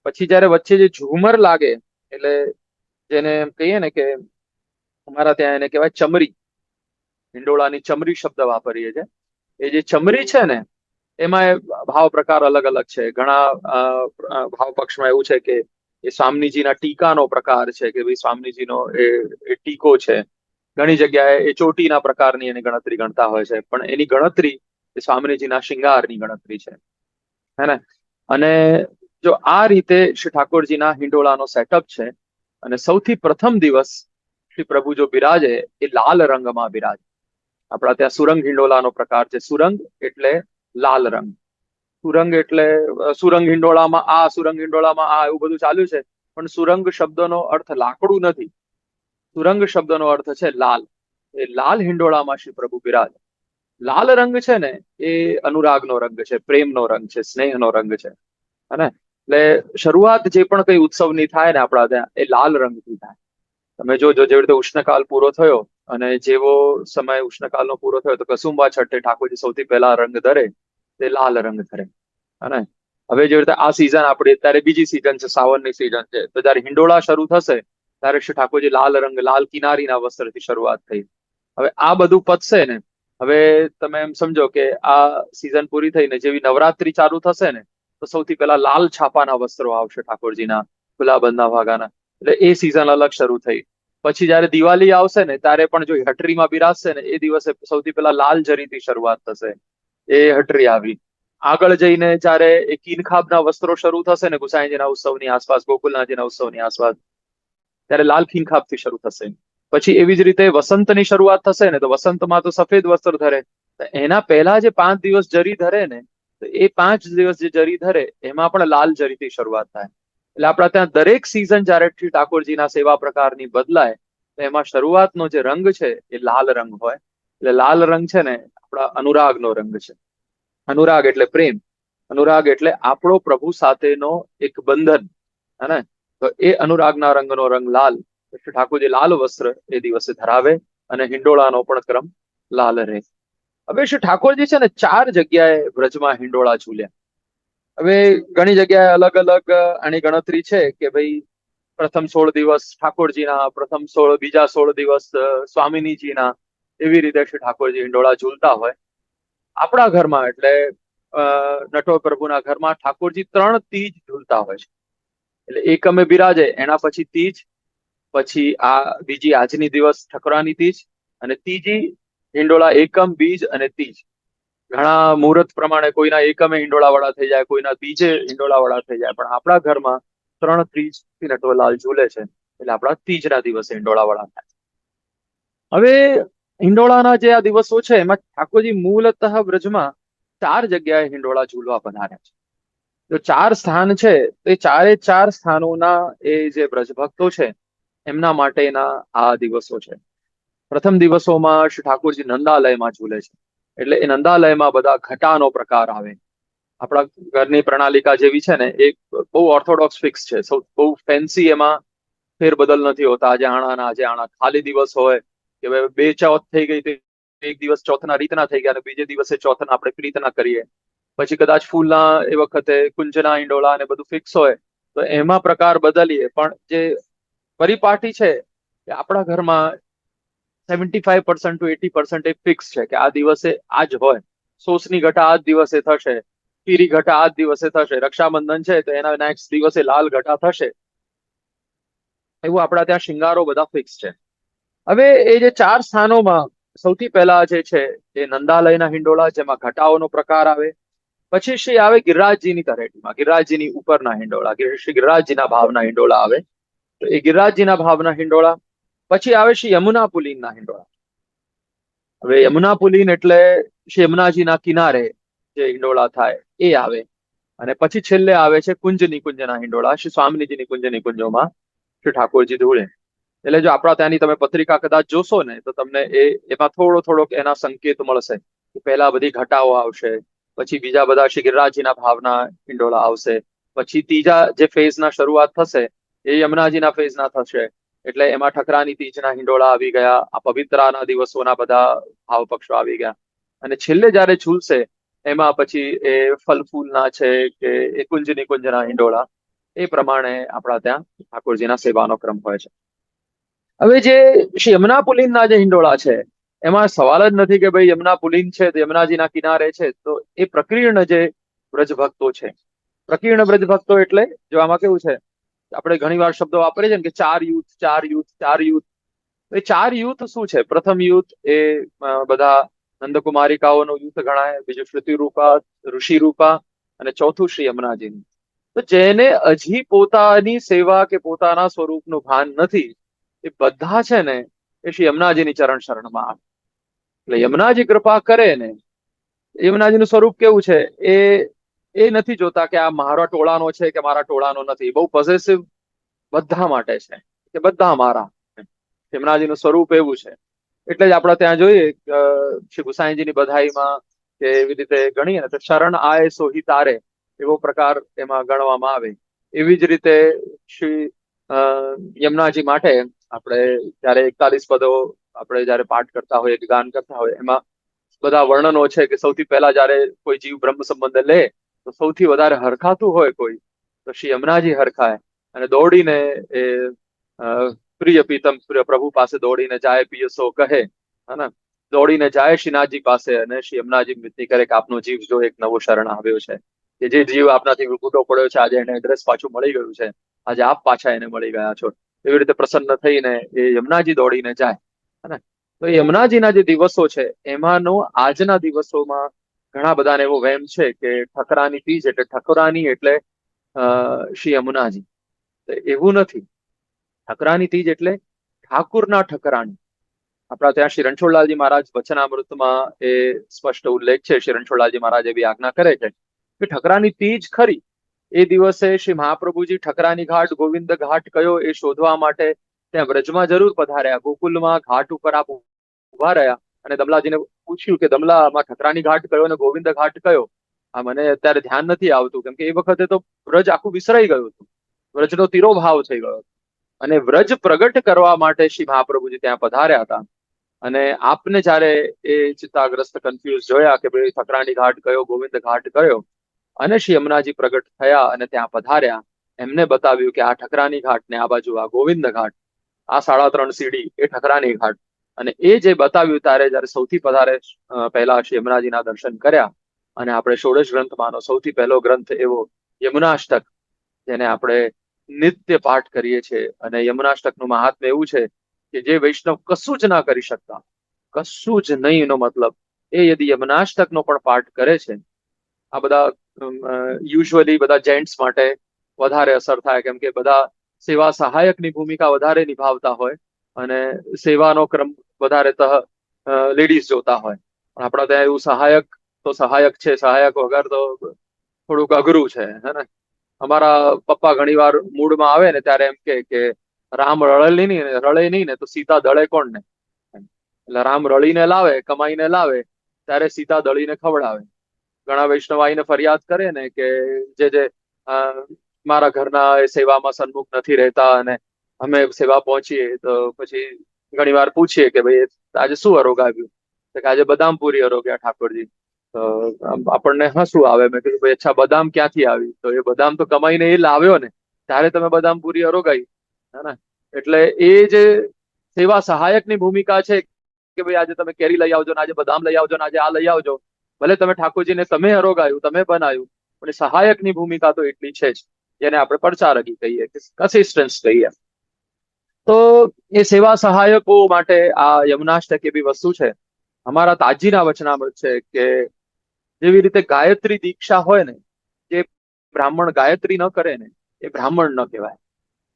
Speaker 2: પછી જયારે વચ્ચે જે ઝુમર લાગે, એટલે જેને એમ કહીએ ને કે અમારા ત્યાં એને કહેવાય ચમરી, હિંડોળાની ચમરી શબ્દ વાપરીએ છીએ. એ જે ચમરી છે ને એમાં ભાવ પ્રકાર અલગ અલગ છે. ઘણા ભાવ પક્ષમાં એવું છે કે એ સ્વામીજીના ટીકાનો પ્રકાર છે કે ભાઈ સ્વામીજીનો એ ટીકો છે. ઘણી જગ્યાએ એ ચોટીના પ્રકારની એની ગણતરી ગણતા હોય છે, પણ એની ગણતરી એ સ્વામીજીના શિંગારની ગણતરી છે, હે ને. અને જો આ રીતે શ્રી ઠાકોરજીના હિંડોળાનો સેટઅપ છે. અને સૌથી પ્રથમ દિવસ શ્રી પ્રભુ જો બિરાજે એ લાલ રંગમાં બિરાજે. આપણા ત્યાં સુરંગ હિંડોળાનો પ્રકાર છે. સુરંગ એટલે લાલ રંગ, સુરંગ એટલે સુરંગ હિંડોળામાં આ, સુરંગ હિંડોળામાં આ, એવું બધું ચાલ્યું છે. પણ સુરંગ શબ્દનો અર્થ લાકડું નથી, સુરંગ શબ્દનો અર્થ છે લાલ. એ લાલ હિંડોળામાં શ્રી પ્રભુ બિરાજે. લાલ રંગ છે ને એ અનુરાગનો રંગ છે, પ્રેમનો રંગ છે, સ્નેહનો રંગ છે, હે. એટલે શરૂઆત જે પણ કઈ ઉત્સવની થાય ને આપણા ત્યાં એ લાલ રંગથી થાય. તમે જોજો જેવી રીતે ઉષ્ણકાલ પૂરો થયો અને જેવો સમય ઉષ્ણકાલનો પૂરો થયો તો કસુંબા છઠ્ઠે ઠાકોરજી સૌથી પહેલા રંગ ધરે તે લાલ રંગ ધરે, હે. હવે જેવી રીતે આ સિઝન આપણી અત્યારે બીજી સિઝન છે, સાવનની સિઝન છે, તો જયારે હિંડોળા શરૂ થશે ત્યારે શ્રી ઠાકોરજી લાલ રંગ, લાલ કિનારીના વસ્ત્રથી શરૂઆત થઈ. હવે આ બધું પતશે ને, હવે તમે એમ સમજો કે આ સિઝન પૂરી થઈને જેવી નવરાત્રી ચાલુ થશે ને તો સૌથી પહેલા લાલ છાપાના વસ્ત્રો આવશે ઠાકોરજીના, ખુલ્લા બંધના ભાગાના. એટલે એ સિઝન અલગ શરૂ થઈ. પછી જયારે દિવાળી આવશે ને ત્યારે પણ જો હટરીમાં બિરાજશે ને એ દિવસે સૌથી પહેલા લાલ જરીથી શરૂઆત થશે, એ હટરી આવી. આગળ જઈને જયારે એ કિનખાબના વસ્ત્રો શરૂ થશે ને ગુસાઈજીના ઉત્સવની આસપાસ, ગોકુલનાથજીના ઉત્સવની આસપાસ, ત્યારે લાલ કિનખાબથી શરૂ થશે. પછી એવી જ રીતે વસંતની શરૂઆત થશે ને તો વસંતમાં તો સફેદ વસ્ત્ર ધરે. એના પહેલા જે 5 દિવસ જરી ધરે ને, તો એ 5 દિવસ જે જરી ધરે એમાં પણ લાલ જરીથી શરૂઆત થાય. એટલે આપણા ત્યાં દરેક સિઝન જયારે ઠાકોરજીના સેવા પ્રકારની બદલાય તો એમાં શરૂઆતનો જે રંગ છે એ લાલ રંગ હોય. એટલે લાલ રંગ છે ને આપણા અનુરાગનો રંગ છે. અનુરાગ એટલે પ્રેમ, અનુરાગ એટલે આપણો પ્રભુ સાથેનો એક બંધન, હે. તો એ અનુરાગના રંગનો રંગ લાલ. ઠાકોરજી લાલ વસ્ત્ર એ દિવસે ધરાવે અને હિંડોળાનો પણ ક્રમ લાલ રહે. હવે શ્રી ઠાકોરજી છે ને 4 જગ્યાએ વ્રજમાં હિંડોળા ઝૂલ્યા. હવે ઘણી જગ્યાએ અલગ અલગ આની ગણતરી છે કે ભાઈ પ્રથમ 16 દિવસ ઠાકોરજીના, પ્રથમ 16, બીજા 16 દિવસ સ્વામિનીજીના, એવી રીતે શ્રી ઠાકોરજી હિંડોળા ઝૂલતા હોય. આપણા ઘરમાં એટલે નટો પ્રભુના ઘરમાં ઠાકોરજી 3 તીજ ઝૂલતા હોય છે. એટલે એકમે બિરાજે એના પછી તીજ, પછી આ બીજી આજની દિવસ ઠકરાની તીજ, અને ત્રીજી હિંડોળા એકમ, બીજ અને તીજ. ઘણા મુહૂર્ત પ્રમાણે કોઈના એકમે હિંડોળા વાળા થઈ જાય, કોઈના બીજે હિંડોળા વાળા થઈ જાય, પણ આપણા ઘરમાં 3 ત્રીજ થી નટવરલાલ ઝૂલે છે, એટલે આપણા તીજના દિવસે હિંડોળા વાળા થાય. હવે હિંડોળાના જે આ દિવસો છે એમાં ઠાકોરજી મૂળતઃ બ્રજમાં 4 જગ્યાએ હિંડોળા ઝૂલવા પધાર્યા છે. જો 4 સ્થાન છે, તો એ 4 સ્થાનોના એ જે બ્રજ ભક્તો છે એમના માટેના આ દિવસો છે. પ્રથમ દિવસોમાં શ્રી ઠાકોરજી નંદાલયમાં ઝૂલે છે, એટલે એ નંદાલયમાં બધા ઘટાનો પ્રકાર આવે. આપણા ઘરની પ્રણાલિકા જેવી છે ને, એક બહુ ઓર્થોડોક્સ ફિક્સ છે, બહુ ફેન્સી એમાં ફેરબદલ નથી હોતા. આજે આણા ખાલી દિવસ હોય કે ભાઈ 2 ચોથ થઈ ગઈ, એક દિવસ ચોથના રીતના થઈ ગયા અને બીજે દિવસે ચોથના આપણે પ્રીતના કરીએ. પછી કદાચ ફૂલના એ વખતે કુંજના હિંડોળા અને બધું ફિક્સ હોય તો એમાં પ્રકાર બદલીએ, પણ જે પરિપાટી છે એ આપણા ઘરમાં 75% to 80% એ ફિક્સ છે કે આ દિવસે આ જ હોય. સોસની ઘટા આ જ દિવસે થશે, પીરી ઘટા આ જ દિવસે થશે, રક્ષાબંધન છે તો એના નેક્સ્ટ દિવસે લાલ ઘટા થશે. એવું આપણા ત્યાં શિંગારો બધા ફિક્સ છે. હવે એ જે 4 સ્થાનોમાં સૌથી પહેલા જે છે એ નંદાલયના હિંડોળા, જેમાં ઘટાઓનો પ્રકાર આવે. પછી શ્રી આવે ગિરિરાજજીની તળેટીમાં, ગિરિરાજજીની ઉપરના હિંડોળા, શ્રી ગિરિરાજજીના ભાવના હિંડોળા આવે. તો એ ગિરિરાજજીના ભાવના હિંડોળા. પછી આવે શ્રી યમુના પુલીનના હિંડોળા. હવે યમુના પુલીન એટલે શ્રી યમુનાજીના કિનારે જે હિંડોળા થાય એ આવે. અને પછી છેલ્લે આવે છે કુંજ નિકુંજના હિંડોળા, શ્રી સ્વામિનીજીની કુંજ નિકુંજોમાં શ્રી ઠાકોરજી ધૂળે. એટલે જો આપણા ત્યાંની તમે પત્રિકા કદાચ જોશો ને તો તમને એમાં થોડોક એના સંકેત મળશે કે પહેલા બધી ઘટાઓ આવશે, પછી બીજા બધા શ્રી ગિરિરાજજીના ભાવના હિંડોળા આવશે, પછી ત્રીજા જે ફેઝના શરૂઆત થશે એ યમુનાજીના ફેઝના થશે, એટલે એમાં ઠકરાની તીજના હિંડોળા આવી ગયા. આ પવિત્રાના દિવસોના બધા ભાવ પક્ષો આવી ગયા. અને છેલ્લે જયારે ઝૂલશે એમાં પછી એ ફલ ફૂલના છે કે એ કુંજ નિકુંજના હિંડોળા, એ પ્રમાણે આપણા ત્યાં ઠાકોરજીના સેવાનો ક્રમ હોય છે. હવે જે શ્રી યમુના પુલીનના જે હિંડોળા છે એમાં સવાલ જ નથી કે ભાઈ યમુના પુલીન છે તો યમુનાજીના કિનારે છે, તો એ પ્રકીર્ણ જે બ્રજ ભક્તો છે. પ્રકીર્ણ બ્રજ ભક્તો એટલે જો આમાં કેવું છે, આપણે ઘણી વાર શબ્દો વાપરીએ છીએ કે 4 યુથ, 4 યુથ, 4 યુથ. એ 4 યુથ શું છે? પ્રથમ યુથ એ બધા નંદકુમારિકાઓનું યુથ ગણાય, બીજું શ્રુતિ રૂપા, ઋષિ રૂપા, અને ચોથું શ્રી યમુનાજીનું. તો જેને હજી પોતાની સેવા કે પોતાના સ્વરૂપનું ભાન નથી, એ બધા છે ને એ શ્રી યમુનાજીની ચરણ શરણમાં આવે. એટલે યમુનાજી કૃપા કરે ને, યમુનાજીનું સ્વરૂપ કેવું છે એ નથી જોતા કે આ મારા ટોળાનો છે કે મારા ટોળાનો નથી. બહુ પોઝેસિવ બધા માટે છે કે બધા મારા. યમુનાજીનું સ્વરૂપ એવું છે. એટલે જ આપણે ત્યાં જોઈએ શ્રી ગુસાઈજીની બધાઈમાં કે એવી રીતે ગણીએ ને તો શરણ આય સોહી તારે એવો પ્રકાર એમાં ગણવામાં આવે. એવી જ રીતે શ્રી યમુનાજી માટે આપણે જયારે 41 પદો આપણે જયારે પાઠ કરતા હોય, ગાન કરતા હોય, એમાં બધા વર્ણનો છે કે સૌથી પહેલા જયારે કોઈ જીવ બ્રહ્મ સંબંધ લે તો સૌથી વધારે હરખાતું હોય કોઈ તો શ્રી યમુનાજી હરખાય અને દોડીને એ પ્રિય પીતમ પ્રભુ પાસે દોડીને જાય, પિયસો કહે, હે, દોડીને જાય શ્રીનાથજી પાસે અને શ્રી યમુનાજી વિનંતી કરે કે આપનો જીવ જો એક નવો શરણ આવ્યો છે, કે જે જીવ આપનાથી ગુટો પડ્યો છે, આજે એને એડ્રેસ પાછું મળી ગયું છે, આજે આપ પાછા એને મળી ગયા છો. એવી રીતે પ્રસન્ન થઈને એ યમુનાજી દોડીને જાય. હે, તો યમુનાજીના જે દિવસો છે એમાંનો આજના દિવસોમાં ઘણા બધાને એવો વહેમ છે કે ઠકરાની તીજ એટલે ઠકરાની એટલે શ્રી યમુનાજી. એવું નથી. ઠકરાની તીજ એટલે ઠાકુરના ઠકરાણી. આપણા ત્યાં શ્રી રણછોડલાલજી મહારાજ વચનામૃતમાં એ સ્પષ્ટ ઉલ્લેખ છે. શ્રી રણછોડલાલજી મહારાજ એવી આજ્ઞા કરે છે કે ઠકરાની તીજ ખરી એ દિવસે શ્રી મહાપ્રભુજી ઠકરાની ઘાટ, ગોવિંદ ઘાટ કયો એ શોધવા માટે ત્યાં વ્રજમાં જરૂર પધાર્યા. ગોકુલમાં ઘાટ ઉપર આપ ઉભા રહ્યા અને દમલાજીને પૂછ્યું કે દમલામાં ઠકરાની ઘાટ કયો અને ગોવિંદ ઘાટ કયો? આ મને અત્યારે ધ્યાન નથી આવતું, કેમ કે એ વખતે તો વ્રજ આખું વિસરાઈ ગયું હતું. વ્રજનો તીરો ભાવ થઈ ગયો અને વ્રજ પ્રગટ કરવા માટે શ્રી મહાપ્રભુજી ત્યાં પધાર્યા હતા. અને આપને જયારે એ ચિત્તાગ્રસ્ત કન્ફ્યુઝ જોયા કે ભાઈ ઠકરાની ઘાટ કયો, ગોવિંદ ઘાટ કયો, અને શ્રી યમુનાજી પ્રગટ થયા અને ત્યાં પધાર્યા. એમને બતાવ્યું કે આ ઠકરાની ઘાટ ને આ બાજુ આ ગોવિંદ ઘાટ, આ 3.5 સીડી એ ઠકરાની ઘાટ. અને એ જે બતાવ્યું ત્યારે જયારે સૌથી વધારે પહેલા શ્રી યમુનાજીના દર્શન કર્યા અને આપણે ષોડશ ગ્રંથમાંનો સૌથી પહેલો ગ્રંથ એવો યમુનાષ્ટક, જેને આપણે નિત્ય પાઠ કરીએ છીએ. અને યમુનાષ્ટકનું મહાત્મ્ય એવું છે કે જે વૈષ્ણવ કશું જ ના કરી શકતા, કશું જ નહીં નો મતલબ. એ યદિ યમનાષ્ટકનો પણ પાઠ કરે છે, આ બધા યુઝ્યુઅલી બધા જેન્ટ્સ માટે વધારે અસર થાય, કેમ કે બધા સેવા સહાયકની ભૂમિકા વધારે નિભાવતા હોય અને સેવાનો ક્રમ વધારે લેડીઝ જોતા હોય. પણ આપણા ત્યાં એવું સહાયક તો સહાયક છે, સહાયક વગર તો થોડુંક અઘરું છે, હે ને. અમારા પપ્પા ઘણી વાર મૂડમાં આવે ને ત્યારે એમ કે રામ રળે નહીં ને તો સીતા દળે કોણ ને. એટલે રામ રળીને લાવે, કમાઈને લાવે, ત્યારે સીતા દળીને ખવડાવે. ઘણા વૈષ્ણવ આવીને ફરિયાદ કરે ને કે જે મારા ઘરના એ સેવામાં સન્મુખ નથી રહેતા અને અમે સેવા પહોંચીએ તો પછી ઘણી વાર પૂછીએ કે ભાઈ આજે શું અરોગ આવ્યું, તો કે આજે બદામપુરી અરોગ્યા ઠાકોરજી. તો આપણને હસવું આવે. મેં કીધું ભાઈ અચ્છા, બદામ ક્યાંથી આવી? તો એ બદામ તો કમાઈને એ લાવ્યો ને, ત્યારે તમે બદામપુરી અરોગાઈ, હે ને. એટલે એ જે સેવા સહાયકની ભૂમિકા છે કે ભાઈ આજે તમે કેરી લઈ આવજો ને આજે બદામ લઈ આવજો ને આજે આ લઈ આવજો, ભલે તમે ઠાકોરજીને તમે અરોગાયું, તમે બનાવ્યું, પણ એ સહાયકની ભૂમિકા તો એટલી છે જ, જેને આપણે પડચારકી કહીએ કે કન્સિસ્ટન્સ કહીએ. તો એ સેવા સહાયકો માટે આ યમનાષ્ટક એવી વસ્તુ છે. અમારા તાજીના વચનામૃત છે કે જેવી રીતે ગાયત્રી દીક્ષા હોય ને, જે બ્રાહ્મણ ગાયત્રી ન કરે ને એ બ્રાહ્મણ ન કહેવાય.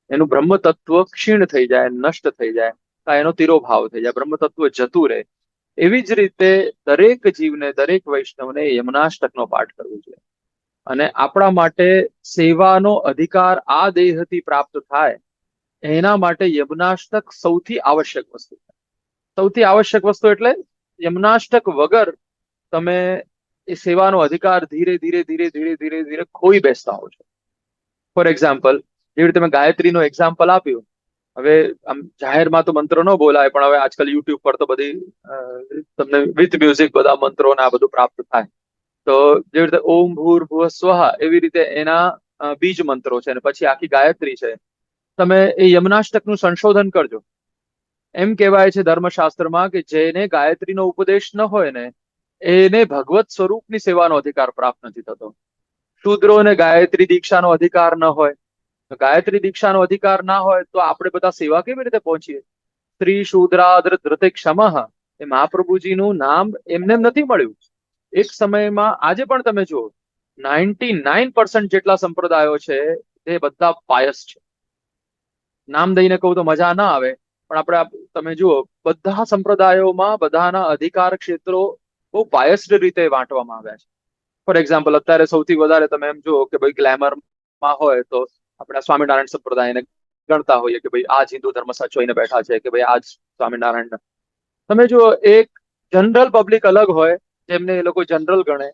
Speaker 2: એનું બ્રહ્મ તત્વ ક્ષીણ થઈ જાય, નષ્ટ થઈ જાય, એનો તિરોભાવ થઈ જાય, બ્રહ્મ તત્વ જતું રહે. એવી જ રીતે દરેક જીવને, દરેક વૈષ્ણવને યમનાષ્ટકનો પાઠ કરવો જોઈએ. અને આપણા માટે સેવાનો અધિકાર આ દેહથી પ્રાપ્ત થાય એના માટે યમનાષ્ટક સૌથી આવશ્યક વસ્તુ છે. સૌથી આવશ્યક વસ્તુ એટલે યમનાષ્ટક વગર તમે એ સેવાનો અધિકાર ધીરે ધીરે ધીરે ધીરે ધીરે ધીરે ખોઈ બેસતા હો છો. ફોર એક્ઝામ્પલ, જેવી રીતે મેં ગાયત્રીનું એક્ઝામ્પલ આપ્યું. હવે આમ જાહેરમાં તો મંત્રો ન બોલાય, પણ હવે આજકાલ યુટ્યુબ પર તો બધી તમને વિથ મ્યુઝિક બધા મંત્રો ને આ બધું પ્રાપ્ત થાય. તો જેવી રીતે ઓમ ભૂર ભુવ સ્વહા એવી રીતે એના બીજ મંત્રો છે અને પછી આખી ગાયત્રી છે. તમે એ યમનાષ્ટકનું સંશોધન કરજો. એમ કહેવાય છે ધર્મશાસ્ત્રમાં કે જેને ગાયત્રીનો ઉપદેશ ન હોય ને એને ભગવત સ્વરૂપની સેવાનો અધિકાર પ્રાપ્ત નથી થતો. શૂદ્રોને ગાયત્રી દીક્ષાનો અધિકાર ન હોય, ગાયત્રી દીક્ષાનો અધિકાર ના હોય તો આપણે બધા સેવા કેવી રીતે પહોંચીએ? સ્ત્રી શૂદ્રાદ્ર ધૃતે ક્ષમઃ એ મહાપ્રભુજીનું નામ એમને નથી મળ્યું. એક સમયમાં આજે પણ તમે જુઓ 99% જેટલા સંપ્રદાયો છે તે બધા પાયસ છે. નામ દઈને કહું તો મજા ના આવે, પણ આપણે તમે જુઓ બધા સંપ્રદાયોમાં બધાના અધિકાર ક્ષેત્રો બહુ પાયસ્ડ રીતે વાંટવામાં આવ્યા છે. ફોર એક્ઝામ્પલ, અત્યારે સૌથી વધારે તમે એમ જુઓ કે ભાઈ ગ્લેમરમાં હોય તો આપણે સ્વામિનારાયણ સંપ્રદાયને ગણતા હોઈએ કે ભાઈ આ જ હિન્દુ ધર્મ સાચવીને બેઠા છે કે ભાઈ આ જ સ્વામિનારાયણ. તમે જુઓ એક જનરલ પબ્લિક અલગ હોય જેમને એ લોકો જનરલ ગણે,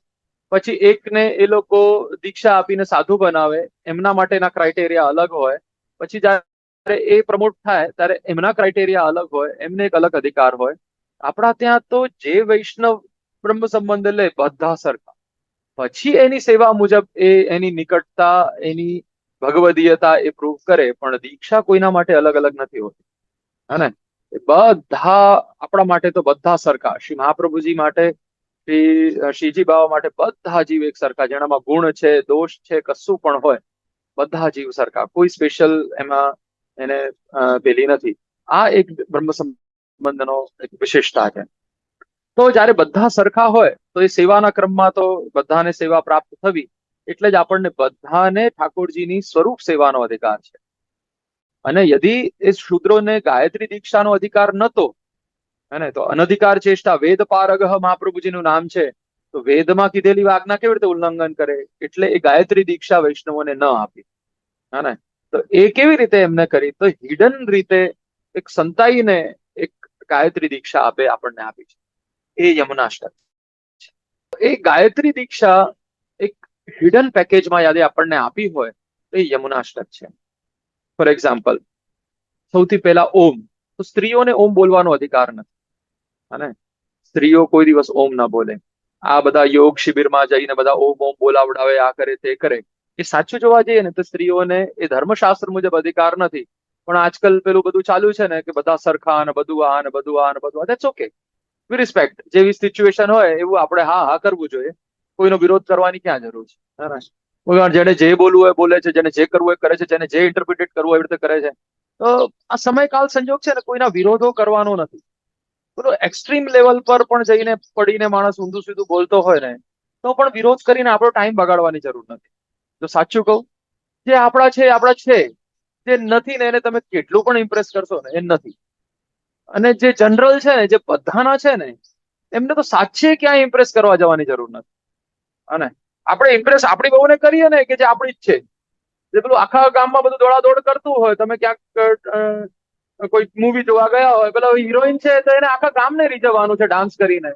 Speaker 2: પછી એકને એ લોકો દીક્ષા આપીને સાધુ બનાવે, એમના માટેના ક્રાઇટેરિયા અલગ હોય. પછી જ્યારે એ પ્રમોટ થાય ત્યારે એમના ક્રાઇટેરિયા અલગ હોય, એમને એક અલગ અધિકાર હોય. આપણા ત્યાં તો જે વૈષ્ણવ બ્રહ્મ સંબંધ લે બધા સરખા, પછી એની સેવા મુજબ એ એની નિકટતા, એની ભગવદીયતા એ પ્રૂવ કરે, પણ દીક્ષા કોઈના માટે અલગ અલગ નથી હોતી, હે ને. બધા આપણા માટે તો બધા સરખા. શ્રી મહાપ્રભુજી માટે, શ્રીજી બાબા માટે બધા જીવ એક સરખા. જેનામાં ગુણ છે, દોષ છે, કશું પણ હોય, બધા જીવ સરખા. કોઈ સ્પેશિયલ એમાં એને પેલી નથી. આ એક બ્રહ્મ સંબંધનો એક વિશેષતા છે. તો જયારે બધા સરખા હોય તો એ સેવાના ક્રમમાં તો બધાને સેવા પ્રાપ્ત થવી, એટલે જ આપણને બધાને ઠાકોરજીની સ્વરૂપ સેવાનો અધિકાર છે. અને યદિ એ શૂદ્રોને ગાયત્રી દીક્ષાનો અધિકાર નતો, હે તો અનધિકાર ચેષ્ટા વેદ પારગહ મહાપ્રભુજીનું નામ છે, તો વેદમાં કીધેલી આજ્ઞા કેવી રીતે ઉલ્લંઘન કરે? એટલે એ ગાયત્રી દીક્ષા વૈષ્ણવોને ન આપી, હે. તો એ કેવી રીતે એમને કરી? તો હિડન રીતે એક સંતાઈને એક ગાયત્રી દીક્ષા આપે આપણને આપી છે, એ યમનાષ્ટક. એ ગાયત્રી દીક્ષા એક હિડન પેકેજમાં યાદી આપણને આપી હોય તો એ યમનાષ્ટક છે. ફોર એક્ઝામ્પલ, સૌથી પહેલા ઓમ. તો સ્ત્રીઓને ઓમ બોલવાનો અધિકાર નથી, અને સ્ત્રીઓ કોઈ દિવસ ઓમ ના બોલે. આ બધા યોગ શિબિરમાં જઈને બધા ઓમ ઓમ બોલાવડાવે, આ કરે તે કરે. એ સાચું જોવા જઈએ ને તો સ્ત્રીઓને એ ધર્મશાસ્ત્ર મુજબ અધિકાર નથી. પણ આજકાલ પેલું બધું ચાલુ છે ને કે બધા સરખા ને બધું આ ને બધું આ ને બધું, ધેટ્સ ઓકે. We respect. જેવી સિચ્યુએશન હોય એવું આપણે હા હા કરવું જોઈએ. કોઈનો વિરોધ કરવાની ક્યાં જરૂર છે? જેને જે બોલવું હોય બોલે છે, જેને જે કરવું હોય કરે છે, જેને જે ઇન્ટરપ્રિટેટ કરવું હોય એવી રીતે કરે છે. તો આ સમયકાલ સંજોગ છે ને, કોઈના વિરોધો કરવાનો નથી. પેલો એક્સ્ટ્રીમ લેવલ પર પણ જઈને પડીને માણસ ઊંધું સીધું બોલતો હોય ને, તો પણ વિરોધ કરીને આપણો ટાઈમ બગાડવાની જરૂર નથી. તો સાચું કહું, જે આપણા છે, જે નથી ને એને તમે કેટલું પણ ઇમ્પ્રેસ કરશો ને એ નથી. અને જે જનરલ છે ને, જે બધાના છે ને, એમને તો સાચે ક્યાંય ઇમ્પ્રેસ કરવા જવાની જરૂર નથી. અને આપણે ઇમ્પ્રેસ આપણી બહુને કરીએ ને, કે જે આપણી જ છે, જે પેલું આખા ગામમાં બધું દોડાદોડ કરતું હોય, તમે ક્યાંક કોઈ મૂવી જોવા ગયા હોય, પેલા હિરોઈન છે તો એને આખા ગામને રીઝવવાનું છે ડાન્સ કરીને.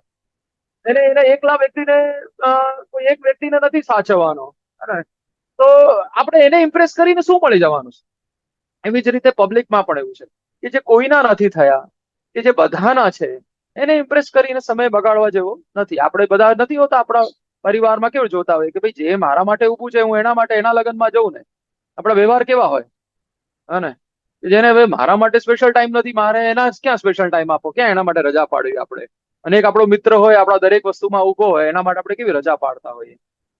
Speaker 2: એને એને એકલા વ્યક્તિને કોઈ એક વ્યક્તિને નથી સાચવવાનો. તો આપણે એને ઇમ્પ્રેસ કરીને શું મળી જવાનું છે? એવી જ રીતે પબ્લિકમાં પણ એવું છે કે જે કોઈના નથી થયા, કે જે બધાના છે, એને ઇમ્પ્રેસ કરીને સમય બગાડવા જેવો નથી. આપણે બધા નથી હોતા આપણા પરિવારમાં કેવું જોતા હોય કે ભાઈ જે મારા માટે ઊભું છે, હું એના માટે એના લગ્નમાં જઉં ને. આપણા વ્યવહાર કેવા હોય, હને? જેને હવે મારા માટે સ્પેશિયલ ટાઈમ નથી, મારે એના ક્યાં સ્પેશિયલ ટાઈમ આપો, ક્યાં એના માટે રજા પાડવી આપણે? અને એક આપણો મિત્ર હોય, આપણા દરેક વસ્તુમાં ઉભો હોય, એના માટે આપણે કેવી રજા પાડતા હોઈએ,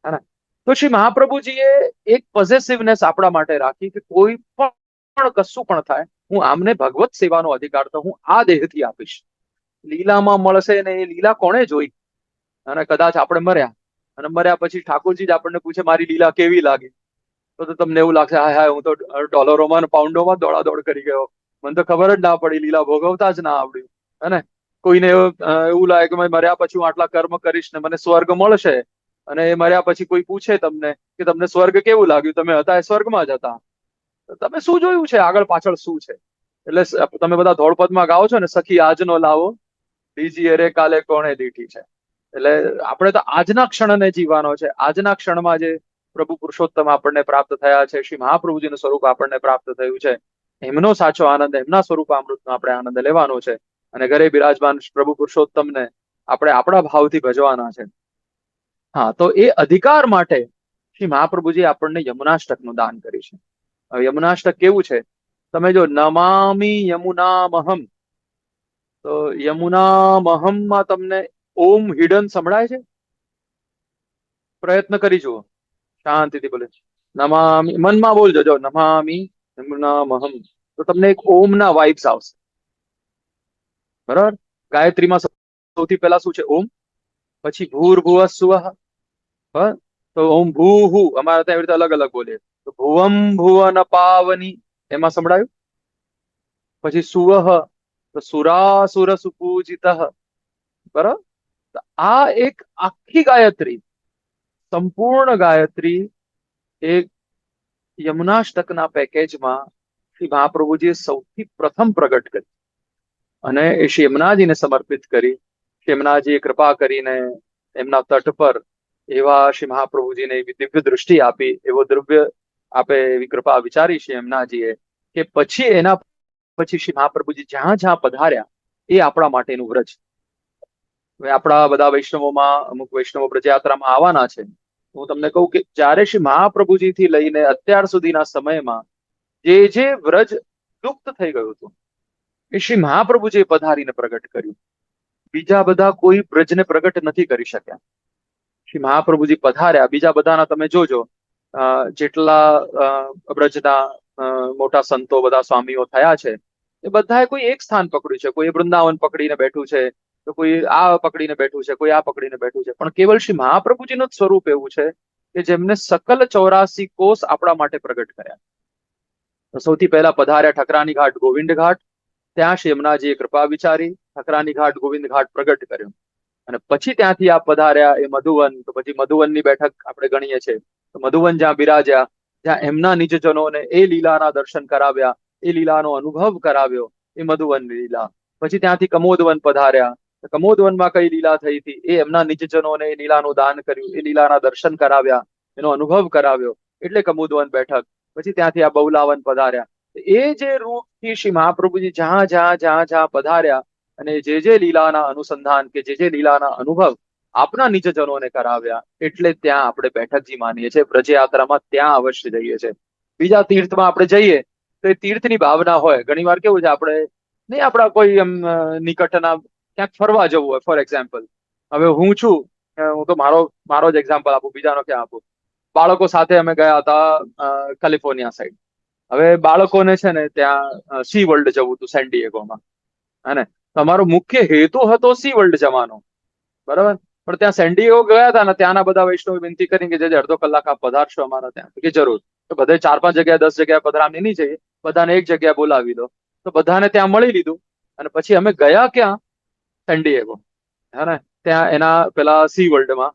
Speaker 2: હે? તો શ્રી મહાપ્રભુજીએ એક પોઝેસિવનેસ આપણા માટે રાખી કે કોઈ પણ કશું પણ થાય, હું આમને ભગવત સેવાનો અધિકાર તો હું આ દેહથી આપીશ. લીલામાં મળશે ને, એ લીલા કોણે જોઈ? અને કદાચ આપણે મર્યા, અને મર્યા પછી ઠાકોરજી જ આપણને પૂછે મારી લીલા કેવી લાગી, તો તમને એવું લાગશે હાય હાય, હું તો ડોલરોમાં પાઉન્ડોમાં દોડાદોડ કરી ગયો, મને તો ખબર જ ના પડી, લીલા ભોગવતા જ ના આવડ્યું. હે? કોઈને એવું લાગે કે મર્યા પછી હું આટલા કર્મ કરીશ ને મને સ્વર્ગ મળશે, અને એ મર્યા પછી કોઈ પૂછે તમને કે તમને સ્વર્ગ કેવું લાગ્યું, તમે હતા એ સ્વર્ગમાં જ હતા, તમે શું જોયું છે આગળ પાછળ શું છે? એટલે તમે બધા ધોળપદમાં ગાઓ છો ને, સખી આજનો લાવો, બીજી અરે કાલે કોણે દીઠી છે. એટલે આપણે તો આજના ક્ષણને જીવવાનો છે. આજના ક્ષણમાં જે પ્રભુ પુરુષોત્તમ આપણને પ્રાપ્ત થયા છે, શ્રી મહાપ્રભુજીનું સ્વરૂપ આપણને પ્રાપ્ત થયું છે, એમનો સાચો આનંદ, એમના સ્વરૂપ અમૃતનો આપણે આનંદ લેવાનો છે. અને ઘરે બિરાજમાન પ્રભુ પુરુષોત્તમને આપણે આપણા ભાવથી ભજવાના છે. હા, તો એ અધિકાર માટે શ્રી મહાપ્રભુજી આપણને યમુનાષ્ટકનું દાન કર્યું છે. હવે યમુનાષ્ટક કેવું છે? તમે જો નમામિ યમુનામહમ, તો યમુનામહમમાં તમને ઓમ હિડન સંભળાય છે? પ્રયત્ન કરી જુઓ, શાંતિથી બોલે, નમામિ, મનમાં બોલજો, જો નમામિ યમુનામહમ, તો તમને એક ઓમના વાઇબ્સ આવશે. બરાબર? ગાયત્રીમાં સૌથી પહેલા શું છે? ઓમ. પછી ભૂર્ભુવઃ સ્વઃ, તો ઓમ ભૂહુ, અમારે ત્યાં એવી રીતે અલગ અલગ બોલીએ. તો ભુવમ ભુવન પાવની, એમાં સંભળાયું. પછી સુવહ, તો સુરાસુર સુપૂજિત. બરાબર? આ એક આખી ગાયત્રી, સંપૂર્ણ ગાયત્રી, એક યમુનાષ્ટકના પેકેજમાં શ્રી મહાપ્રભુજીએ સૌથી પ્રથમ પ્રગટ કરી, અને એ શ્રી યમુનાજીને સમર્પિત કરી. શ્રી યમુનાજીએ કૃપા કરીને એમના તટ પર એવા શ્રી મહાપ્રભુજીને એવી દિવ્ય દૃષ્ટિ આપી, એવો દ્રવ્ય આપે એવી કૃપા વિચારી છે એમનાજીએ, કે પછી એના પછી શ્રી મહાપ્રભુજી જ્યાં જ્યાં પધાર્યા એ આપણા માટેનું વ્રજ. હવે આપણા બધા વૈષ્ણવોમાં અમુક વૈષ્ણવો બ્રજયાત્રામાં આવવાના છે. હું તમને કહું કે જ્યારે શ્રી મહાપ્રભુજીથી લઈને અત્યાર સુધીના સમયમાં જે વ્રજ લુપ્ત થઈ ગયું હતું, એ શ્રી મહાપ્રભુજીએ પધારીને પ્રગટ કર્યું. બીજા બધા કોઈ બ્રજને પ્રગટ નથી કરી શક્યા. શ્રી મહાપ્રભુજી પધાર્યા, બીજા બધાના તમે જોજો, જેટલા બ્રજના મોટા સંતો, બધા સ્વામીઓ થયા છે, એ બધાએ કોઈ એક સ્થાન પકડ્યું છે. કોઈ વૃંદાવન પકડીને બેઠું છે, તો કોઈ આ પકડીને બેઠું છે, કોઈ આ પકડીને બેઠું છે. પણ કેવલ શ્રી મહાપ્રભુજીનું જ સ્વરૂપ એવું છે કે જેમને સકલ 84 કોષ આપણા માટે પ્રગટ કર્યા. તો સૌથી પહેલા પધાર્યા ઠકરાની ઘાટ, ગોવિંદ ઘાટ. ત્યાં શ્રી યમુનાજીએ કૃપા વિચારી, ઠકરાની ઘાટ, ગોવિંદ ઘાટ પ્રગટ કર્યો. અને પછી ત્યાંથી આ પધાર્યા એ મધુવન. તો પછી મધુવનની બેઠક આપણે ગણીએ છીએ. તો મધુવન જ્યાં બિરાજ્યા, જ્યાં એમના નિજજનોને એ લીલાના દર્શન કરાવ્યા, એ લીલાનો અનુભવ કરાવ્યો, એ મધુવન લીલા. પછી ત્યાંથી કમોદવન પધાર્યા. કમોદવનમાં કઈ લીલા થઈ હતી, એ એમના નિજજનોને એ લીલાનું દાન કર્યું, એ લીલાના દર્શન કરાવ્યા, એનો અનુભવ કરાવ્યો, એટલે કમોદવન બેઠક. પછી ત્યાંથી આ બહુલાવન પધાર્યા. એ જે રૂપથી શ્રી મહાપ્રભુજી જ્યાં જ્યાં જ્યાં જ્યાં પધાર્યા, અને જે લીલાના અનુસંધાન, કે જે લીલાના અનુભવ આપના નિજજનોને કરાવ્યા, એટલે ત્યાં આપણે બેઠકજી માનીએ છીએ. બ્રજયાત્રામાં ત્યાં અવશ્ય જઈએ છીએ. બીજા તીર્થમાં આપણે જઈએ તો એ તીર્થની ભાવના હોય. ઘણી વાર કેવું છે, આપણે નહીં, આપણા કોઈ એમ નિકટના ક્યાંક ફરવા જવું હોય, ફોર એક્ઝામ્પલ, હવે હું છું, હું તો મારો જ એક્ઝામ્પલ આપું, બીજાનો ક્યાં આપું. બાળકો સાથે અમે ગયા હતા કેલિફોર્નિયા સાઈડ. હવે બાળકોને છે ને ત્યાં સી વર્લ્ડ જવું હતું, સેન્ડિએગોમાં, હે ને? તમારો મુખ્ય હેતુ હતો સી વર્લ્ડ જવાનો, બરાબર. પણ ત્યાં સેન્ડિએગો ગયા હતા ને, ત્યાંના બધા વૈષ્ણવ વિનંતી કરી કે જે અડધો કલાક આપ પધારશો અમારા ત્યાં, કે જરૂર. તો બધે 4-5 જગ્યાએ 10 જગ્યાએ પધરામણી નહીં જઈએ, બધાને એક જગ્યાએ બોલાવી દો. તો બધાને ત્યાં મળી લીધું. અને પછી અમે ગયા ક્યાં? સેન્ડિએગો, હે ને. ત્યાં એના પેલા સી વર્લ્ડમાં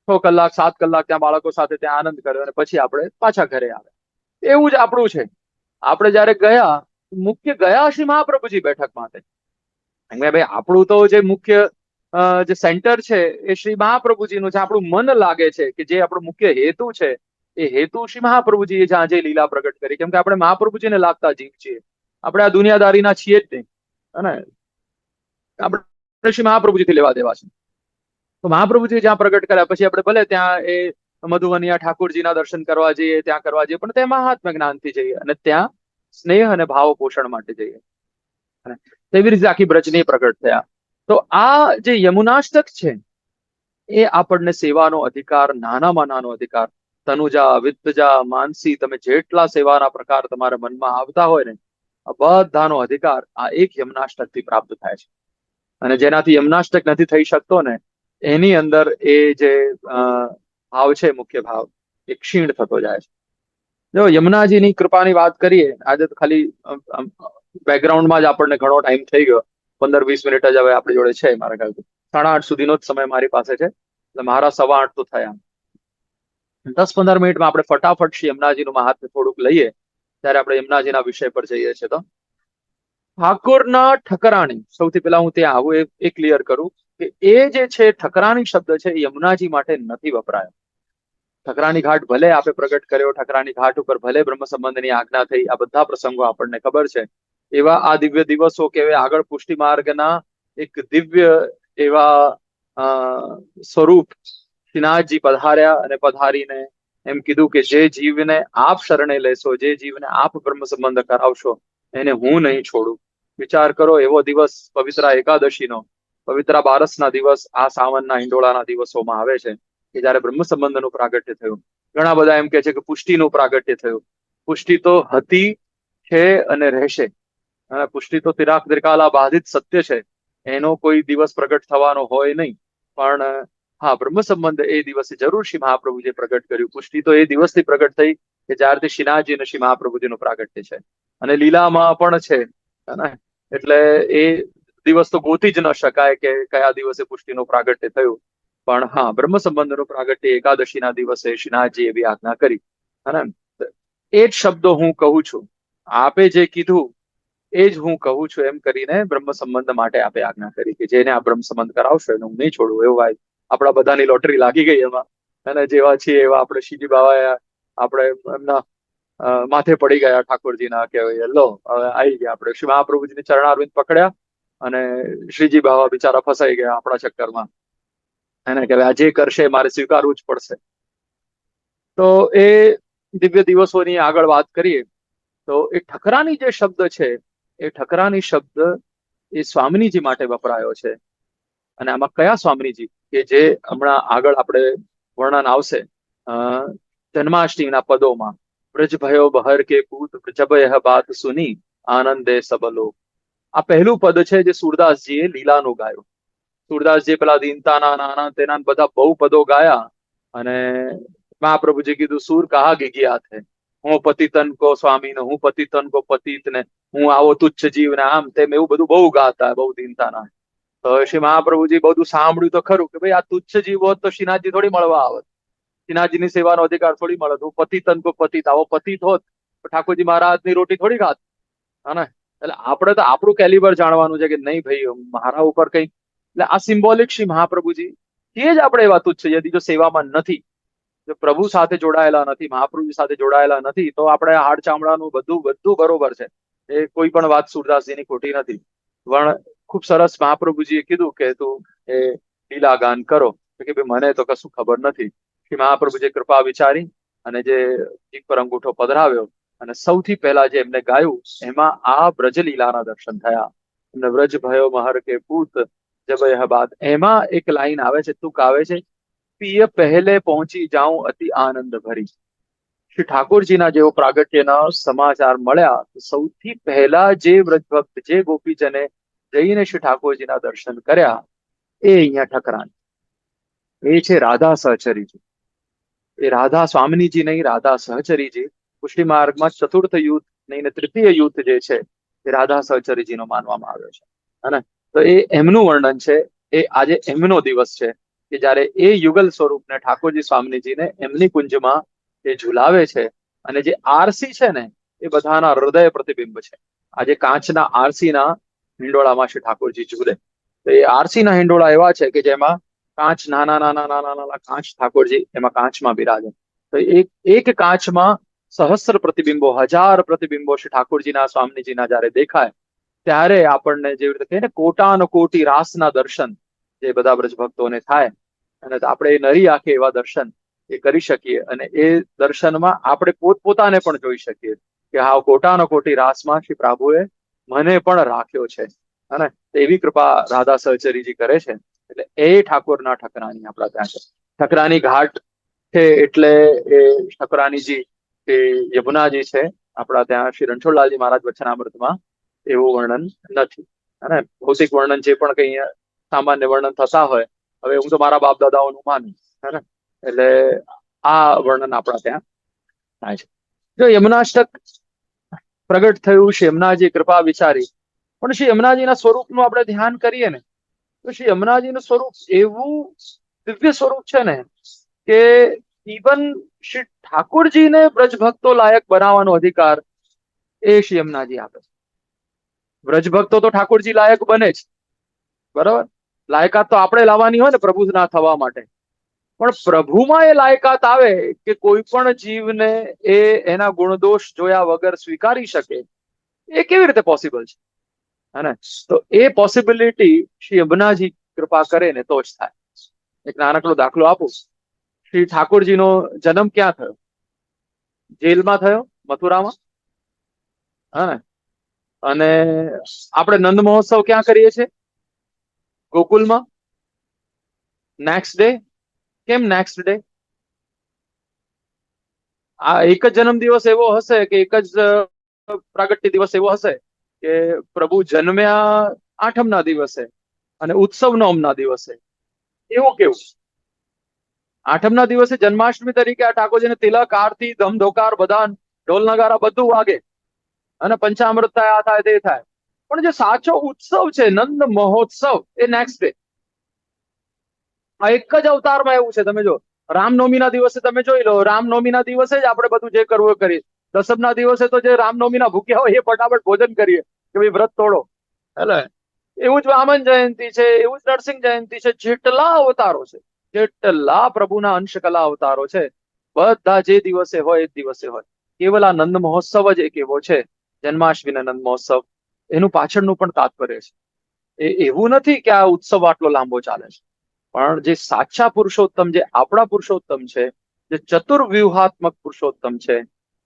Speaker 2: 6 કલાક 7 કલાક ત્યાં બાળકો સાથે ત્યાં આનંદ કર્યો, અને પછી આપણે પાછા ઘરે આવ્યા. એવું જ આપણું છે. આપણે જયારે ગયા, મુખ્ય ગયા શ્રી મહાપ્રભુજી બેઠક માટે. ભાઈ આપણું તો જે મુખ્ય જે સેન્ટર છે એ શ્રી મહાપ્રભુજીનું છે. આપણું મન લાગે છે કે જે આપણો મુખ્ય હેતુ છે, એ હેતુ શ્રી મહાપ્રભુજીએ જ્યાં જે લીલા પ્રગટ કરી. કેમ કે આપણે મહાપ્રભુજીને લાગતા જીવ છીએ, આપણે આ દુનિયાદારીના છીએ જ નહીં, અને આપણે શ્રી મહાપ્રભુજીથી લેવા દેવા છે. તો મહાપ્રભુજી જ્યાં પ્રગટ કર્યા, પછી આપણે ભલે ત્યાં એ મધુવનિયા ઠાકોરજીના દર્શન કરવા જઈએ, ત્યાં કરવા જઈએ, પણ ત્યાં મહાત્મ્ય જ્ઞાનથી જઈએ, અને ત્યાં સ્નેહ અને ભાવ પોષણ માટે જઈએ. તેવી રીતે આખી બ્રજની પ્રગટ થયા. તો આ જે યમુનાષ્ટક છે, એ આપણને સેવાનો અધિકાર, નાનામાં નાનો અધિકાર, તનુજા, વિદ્વજા, માનસી, તમે જેટલા સેવાના પ્રકાર તમારા મનમાં આવતા હોય ને, આ બધાનો અધિકાર આ એક યમનાષ્ટકથી પ્રાપ્ત થાય છે. અને જેનાથી યમનાષ્ટક નથી થઈ શકતો ને, એની અંદર એ જે ભાવ છે, મુખ્ય ભાવ, એ ક્ષીણ થતો જાય છે. જો યમુનાજીની કૃપાની વાત કરીએ, આજે તો ખાલી બેકગ્રાઉન્ડમાં જ આપણને ઘણો ટાઈમ થઈ ગયો, 15-20 મિનિટ જ હવે આપણી જોડે છે. મારા ખ્યાલથી 8:30 સુધીનો જ સમય મારી પાસે છે, એટલે મારા 8:15 તો થયા. 10-15 મિનિટમાં આપણે ફટાફટ શ્રી યમુનાજીનું મહાત્મ્ય થોડુંક લઈએ, ત્યારે આપણે યમુનાજીના વિષય પર જઈએ છીએ. તો ઠાકોરના ઠકરાણી, સૌથી પહેલા હું ત્યાં આવું એ ક્લિયર કરું કે એ જે છે ઠકરાણી શબ્દ છે, એ યમુનાજી માટે નથી વપરાયો. ઠકરાણી ઘાટ ભલે આપે પ્રગટ કર્યો, ઠકરાણી ઘાટ ઉપર ભલે બ્રહ્મ સંબંધની આજ્ઞા થઈ, આ બધા પ્રસંગો આપણને ખબર છે. એવા આ દિવ્ય દિવસો કે આગળ પુષ્ટિ માર્ગના એક દિવ્ય એવા સ્વરૂપ શ્રીનાથજી પધાર્યા, અને પધારીને એમ કીધું કે જે જીવને આપ શરણે લેશો, જે જીવને આપ બ્રહ્મ સંબંધ કરાવશો, એને હું નહીં છોડું. વિચાર કરો, એવો દિવસ પવિત્ર એકાદશીનો, પવિત્ર બારસના દિવસ આ સાવનના હિંડોળાના દિવસોમાં આવે છે, કે જયારે બ્રહ્મ સંબંધનું પ્રાગટ્ય થયું. ઘણા બધા એમ કે છે કે પુષ્ટિનું પ્રાગટ્ય થયું. પુષ્ટિ તો હતી, છે અને રહેશે. પુષ્ટિ તો ત્રિકાલા બાધિત સત્ય છે, એનો કોઈ દિવસ પ્રગટ થવાનો હોય નહીં. પણ હા, બ્રહ્મ સંબંધ એ દિવસે જરૂર શ્રી મહાપ્રભુજીએ પ્રગટ કર્યું. પુષ્ટિ તો એ દિવસથી પ્રગટ થઈ કે જ્યારથી શ્રીનાથજી અને શ્રી મહાપ્રભુજીનું પ્રાગટ્ય છે, અને લીલામાં પણ છે. એટલે એ દિવસ તો ગોતી જ ન શકાય કે કયા દિવસે પુષ્ટિનું પ્રાગટ્ય થયું. પણ હા, બ્રહ્મ સંબંધનું પ્રાગટ્ય એકાદશીના દિવસે શ્રીનાથજી એવી આજ્ઞા કરી. અને એ જ શબ્દો હું કહું છું, આપે જે કીધું એ જ હું કહું છું, એમ કરીને બ્રહ્મ સંબંધ માટે આપે આજ્ઞા કરી કે જેને આ બ્રહ્મ સંબંધ કરાવશો એને હું નહીં છોડું. એવું ભાઈ આપણા બધાની લોટરી લાગી ગઈ એમાં, અને જેવા છીએ એવા આપણે શ્રીજી બાબા આપણે એમના માથે પડી ગયા ઠાકોરજીના, કે લો હવે આવી ગયા આપણે. શ્રી મહાપ્રભુજીની ચરણારવિંદ પકડ્યા, અને શ્રીજી બાબા બિચારા ફસાઈ ગયા આપણા ચક્કરમાં. એને કે આ જે કરશે મારે સ્વીકારવું જ પડશે. તો એ દિવ્ય દિવસોની આગળ વાત કરીએ તો એ ઠકરાની જે શબ્દ છે, એ ઠકરાની શબ્દ એ સ્વામિનીજી માટે વપરાયો છે. અને આમાં કયા સ્વામિનીજી કે જે હમણાં આગળ આપણે વર્ણન આવશે જન્માષ્ટમીના પદોમાં, બ્રજ ભયો બહર કે પૂત જબ યહ બાત સુની આનંદે સબલો. આ પહેલું પદ છે જે સુરદાસજીએ લીલાનું ગાયું. સુરદાસજી પેલા દીનતાના નાના તેના બધા બહુ પદો ગાયા, અને મહાપ્રભુજી કીધું સુર કહા ગિગિયા થે, હું પતિતન કો સ્વામી ને, હું પતિતન કો પતિત ને, હું આવો તુચ્છ જીવ ને, આમ તેમ એવું બધું બહુ ગાતા, બહુ દીનતાના. તો શ્રી મહાપ્રભુજી બધું સાંભળ્યું તો ખરું કે ભાઈ આ તુચ્છ જીવ હોત તો શ્રીનાથજી થોડી મળવા આવત, શ્રીનાથજીની સેવાનો અધિકાર થોડી મળત. હું પતિતન કો પતિત, આવો પતિત હોત તો ઠાકોરજી મહારાજની રોટી થોડી ખાત. હા ને. એટલે આપણે તો આપણું કેલિબર જાણવાનું છે કે નહીં ભાઈ મારા ઉપર કઈ. એટલે આ સિમ્બોલિક શ્રી મહાપ્રભુજી એ જ આપણે એવા તુચ્છ છે, જો સેવામાં નથી, જો પ્રભુ સાથે જોડાયેલા નથી, મહાપ્રભુ સાથે જોડાયેલા નથી, તો આપણે હાડ ચામડાનું બધું બધું બરોબર છે. એ કોઈ પણ વાત સુરદાસજીની ખોટી નથી. પણ ખૂબ સરસ મહાપ્રભુજીએ કીધું કે તું એ લીલા ગાન કરો, કે ભાઈ મને તો કશું ખબર નથી. કે મહાપ્રભુજીએ કૃપા વિચારી અને જે જીભ પર અંગૂઠો પધરાવ્યો, અને સૌથી પહેલા જે એમને ગાયું એમાં આ બ્રજલીલાના દર્શન થયા. એમને વ્રજ ભયો મહર કે પૂત જબ યહ બાત, એમાં એક લાઈન આવે છે, તુક આવે છે, પિય પહેલે પહોંચી જાઉં અતિ આનંદ ભરી. શ્રી ઠાકોરજીના જેવો પ્રાગટ્યના સમાચાર મળ્યા, સૌથી પહેલા જે વ્રજ ભક્ત, જે ગોપીજને જઈને શ્રી ઠાકોરજીના દર્શન કર્યા એ અહીંયા ઠકરાણ. એ છે રાધા સહચરીજી. એ રાધા સ્વામિનીજી નહીં, રાધા સહચરીજી. પુષ્ટિ માર્ગમાં ચતુર્થ યુથ નહીં ને તૃતીય યુથ જે છે એ રાધા સહચરીજીનો માનવામાં આવ્યો છે. અને તો એ એમનું વર્ણન છે. એ આજે એમનો દિવસ છે કે જ્યારે એ યુગલ સ્વરૂપને ઠાકોરજી સ્વામિનીજીને એમની કુંજમાં એ ઝુલાવે છે. અને જે આરસી છે ને એ બધાના હૃદય પ્રતિબિંબ છે. આજે કાચના આરસીના હિંડોળામાં શ્રી ઠાકોરજી ઝૂલે. તો એ આરસીના હિંડોળા એવા છે કે જેમાં કાચ નાના નાના નાના નાના કાચ ઠાકોરજી એમાં કાચમાં બિરાજે. તો એક કાચમાં સહસ્ર પ્રતિબિંબો, 1000 પ્રતિબિંબો શ્રી ઠાકોરજીના સ્વામીજીના જયારે દેખાય ત્યારે આપણને જેવી રીતે કહીએ ને કોટાનો કોટી રાસના દર્શન જે બધા બ્રજ ભક્તોને થાય અને આપણે એ નરી આંખે એવા દર્શન એ કરી શકીએ. અને એ દર્શનમાં આપણે પોતપોતાને પણ જોઈ શકીએ કે હા, કોટાનો કોટી રાસમાં શ્રી પ્રભુએ મને પણ રાખ્યો છે. અને એવી કૃપા રાધા સહચરીજી કરે છે. એટલે એ ઠાકોરના ઠકરાની આપણા ત્યાં છે. ઠકરાની ઘાટ છે એટલે એ ઠકરાનીજી એ યમુનાજી છે. આપણા ત્યાં શ્રી રણછોડલાલજી મહારાજ વચનામૃતમાં એવું વર્ણન નથી. અને ભૌતિક વર્ણન જે પણ કઈ સામાન્ય વર્ણન થતા હોય, હવે હું તો મારા બાપ દાદાઓનું માનું, હે, એટલે આ વર્ણન આપણા ત્યાં થાય છે. જો યમુનાષ્ટક પ્રગટ થયું, શ્રી યમુનાજી કૃપા વિચારી, પણ શ્રી યમુનાજીના સ્વરૂપનું આપણે ધ્યાન કરીએ ને તો શ્રી યમુનાજીનું સ્વરૂપ એવું દિવ્ય સ્વરૂપ છે ને કે ઇવન શ્રી ઠાકોરજીને બ્રજ ભક્તો લાયક બનાવવાનો અધિકાર એ શ્રી યમુનાજી આપે છે. બ્રજ ભક્તો તો ઠાકોરજી લાયક બને જ, બરાબર. લાયકાત તો આપણે લાવવાની હોય ને પ્રભુના થવા માટે. પણ પ્રભુમાં એ લાયકાત આવે કે કોઈ પણ જીવને એ એના ગુણદોષ જોયા વગર સ્વીકારી શકે, એ કેવી રીતે પોસિબલ છે? હે, તો એ પોસિબિલિટી શ્રી યમુનાજી કૃપા કરે ને તો જ થાય. એક નાનકડો દાખલો આપું. શ્રી ઠાકોરજીનો જન્મ ક્યાં થયો? જેલમાં થયો, મથુરામાં. હા, અને આપણે નંદ મહોત્સવ ક્યાં કરીએ છીએ? ગોકુલમાં. Next day. કેમ નેક્સ્ટ ડે? આ એક જ જન્મ દિવસ એવો હશે કે એક જ પ્રાગટ્ય દિવસ એવો હશે કે પ્રભુ જન્મ્યા આઠમના દિવસે અને ઉત્સવ નવમના દિવસે. એવું કેવું? આઠમના દિવસે જન્માષ્ટમી તરીકે આ ઠાકોરજીને તિલક, આરતી, ધમધોકાર, બધા ઢોલ નગારા બધું વાગે અને પંચામૃત થાય, આ થાય, તે થાય. પણ જે સાચો ઉત્સવ છે નંદ મહોત્સવ, એ નેક્સ્ટ ડે. આ એક જ અવતારમાં એવું છે. તમે જો રામનવમીના દિવસે તમે જોઈ લો, રામનવમીના દિવસે જ આપણે બધું જે કરવું એ કરીએ. દસમના દિવસે તો જે રામનવમીના ભૂખ્યા હોય એ ફટાફટ ભોજન કરીએ કે ભાઈ વ્રત તોડો. એટલે એવું જ વામન જયંતિ છે, એવું જ નરસિંહ જયંતિ છે. જેટલા અવતારો છે, જેટલા પ્રભુના અંશકલા અવતારો છે, બધા જે દિવસે હોય એ દિવસે હોય. કેવલ આ નંદ મહોત્સવ જ એક એવો છે, જન્માષ્ટમી નંદ મહોત્સવ, એનું પાછળનું પણ તાત્પર્ય છે. એ એવું નથી કે આ ઉત્સવ આટલો લાંબો ચાલે છે, પણ જે સાચા પુરુષોત્તમ, જે આપણા પુરુષોત્તમ છે, જે ચતુર્વ્યુહાત્મક પુરુષોત્તમ છે,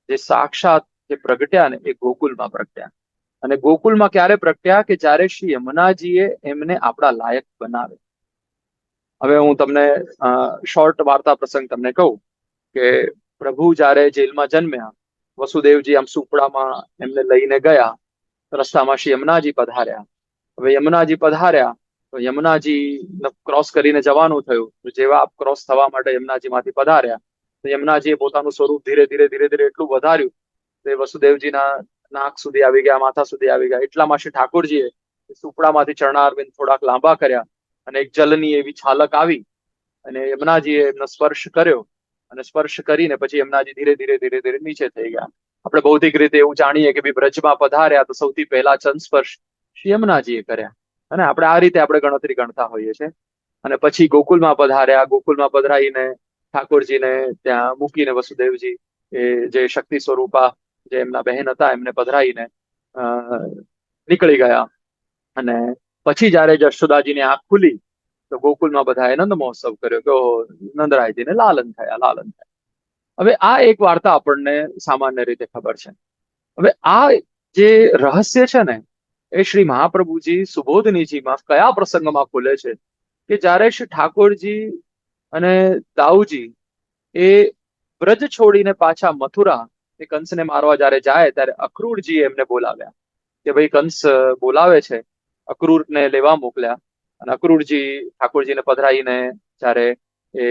Speaker 2: જે સાક્ષાત જે પ્રગટ્યા ને એ ગોકુલમાં પ્રગટ્યા. અને ગોકુલમાં ક્યારે પ્રગટ્યા? કે જ્યારે શ્રી યમુનાજીએ એમને આપણા લાયક બનાવે. હવે હું તમને શોર્ટ વાર્તા પ્રસંગ તમને કહું કે પ્રભુ જ્યારે જેલમાં જન્મ્યા, વસુદેવજી આમ સુપડામાં એમને લઈને ગયા, રસ્તામાં શ્રી યમુનાજી પધાર્યા. હવે યમુનાજી પધાર્યા તો યમુનાજી ક્રોસ કરીને જવાનું થયું. તો જેવા ક્રોસ થવા માટે યમુનાજી માંથી પધાર્યા તો યમુનાજીએ પોતાનું સ્વરૂપ ધીરે ધીરે ધીરે ધીરે એટલું વધાર્યું તે વસુદેવજીના નાક સુધી આવી ગયા, માથા સુધી આવી ગયા. એટલામાં શ્રી ઠાકોરજીએ સુપડામાંથી ચરણારવિંદ થોડાક લાંબા કર્યા અને એક જલની એવી છાલક આવી અને યમુનાજીએ એમનો સ્પર્શ કર્યો. અને સ્પર્શ કરીને પછી યમુનાજી ધીરે ધીરે ધીરે ધીરે નીચે થઈ ગયા. આપણે ભૌતિક રીતે એવું જાણીએ કે ભાઈ બ્રજમાં પધાર્યા તો સૌથી પહેલા ચંદ સ્પર્શ શ્રી યમુનાજીએ કર્યા. અને આપણે આ રીતે આપણે ગણતરી ગણતા હોઈએ છીએ. અને પછી ગોકુલમાં પધાર્યા. ગોકુલમાં પધરાઈને ઠાકોરજીને ત્યાં મૂકીને વસુદેવજી એ જે શક્તિ સ્વરૂપા જે એમના બહેન હતા એમને પધરાઈને નીકળી ગયા. અને પછી જયારે જશોદાજીની આંખ ખુલી તો ગોકુલમાં બધાએ નંદ મહોત્સવ કર્યો કે નંદરાયજીને લાલન થયા, લાલન થયા. હવે આ એક વાર્તા આપણને સામાન્ય રીતે ખબર છે. હવે આ જે રહસ્ય છે ને એ શ્રી મહાપ્રભુજી સુબોધનીજીમાં કયા પ્રસંગમાં ખુલે છે કે જ્યારે શ્રી ઠાકોરજી અને દાઉજી એ બ્રજ છોડીને પાછા મથુરા એ કંસને મારવા જયારે જાય ત્યારે અક્રૂરજીએ એમને બોલાવ્યા કે ભાઈ કંસ બોલાવે છે અક્રૂરને લેવા મોકલ્યા અને અક્રૂરજી ઠાકોરજીને પધરાઈને જ્યારે એ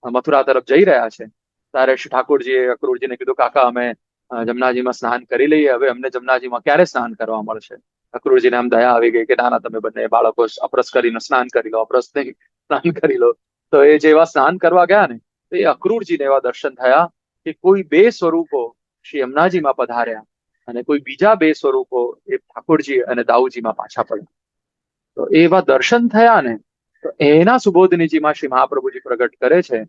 Speaker 2: મથુરા તરફ જઈ રહ્યા છે ત્યારે શ્રી ઠાકોરજીએ અક્રૂરજીને કીધું, કાકા અમે જમનાજીમાં સ્નાન કરી લઈએ, હવે અમને જમનાજીમાં ક્યારે સ્નાન કરવા મળશે? અક્રૂરજીને આમ દયા આવી ગઈ કે ના ના, તમે બંને બાળકો અપરસ કરીને સ્નાન કરી લો, અપરસ નહીં સ્નાન કરી લો. તો એ જેવા સ્નાન કરવા ગયા ને, તો એ અક્રૂરજીને એવા દર્શન થયા કે કોઈ બે સ્વરૂપો શ્રી યમુનાજીમાં પધાર્યા અને કોઈ બીજા બે સ્વરૂપો એ ઠાકોરજી અને દાઉજીમાં પાછા પડ્યા. તો એવા દર્શન થયા ને, તો એના સુબોધનીજીમાં શ્રી મહાપ્રભુજી પ્રગટ કરે છે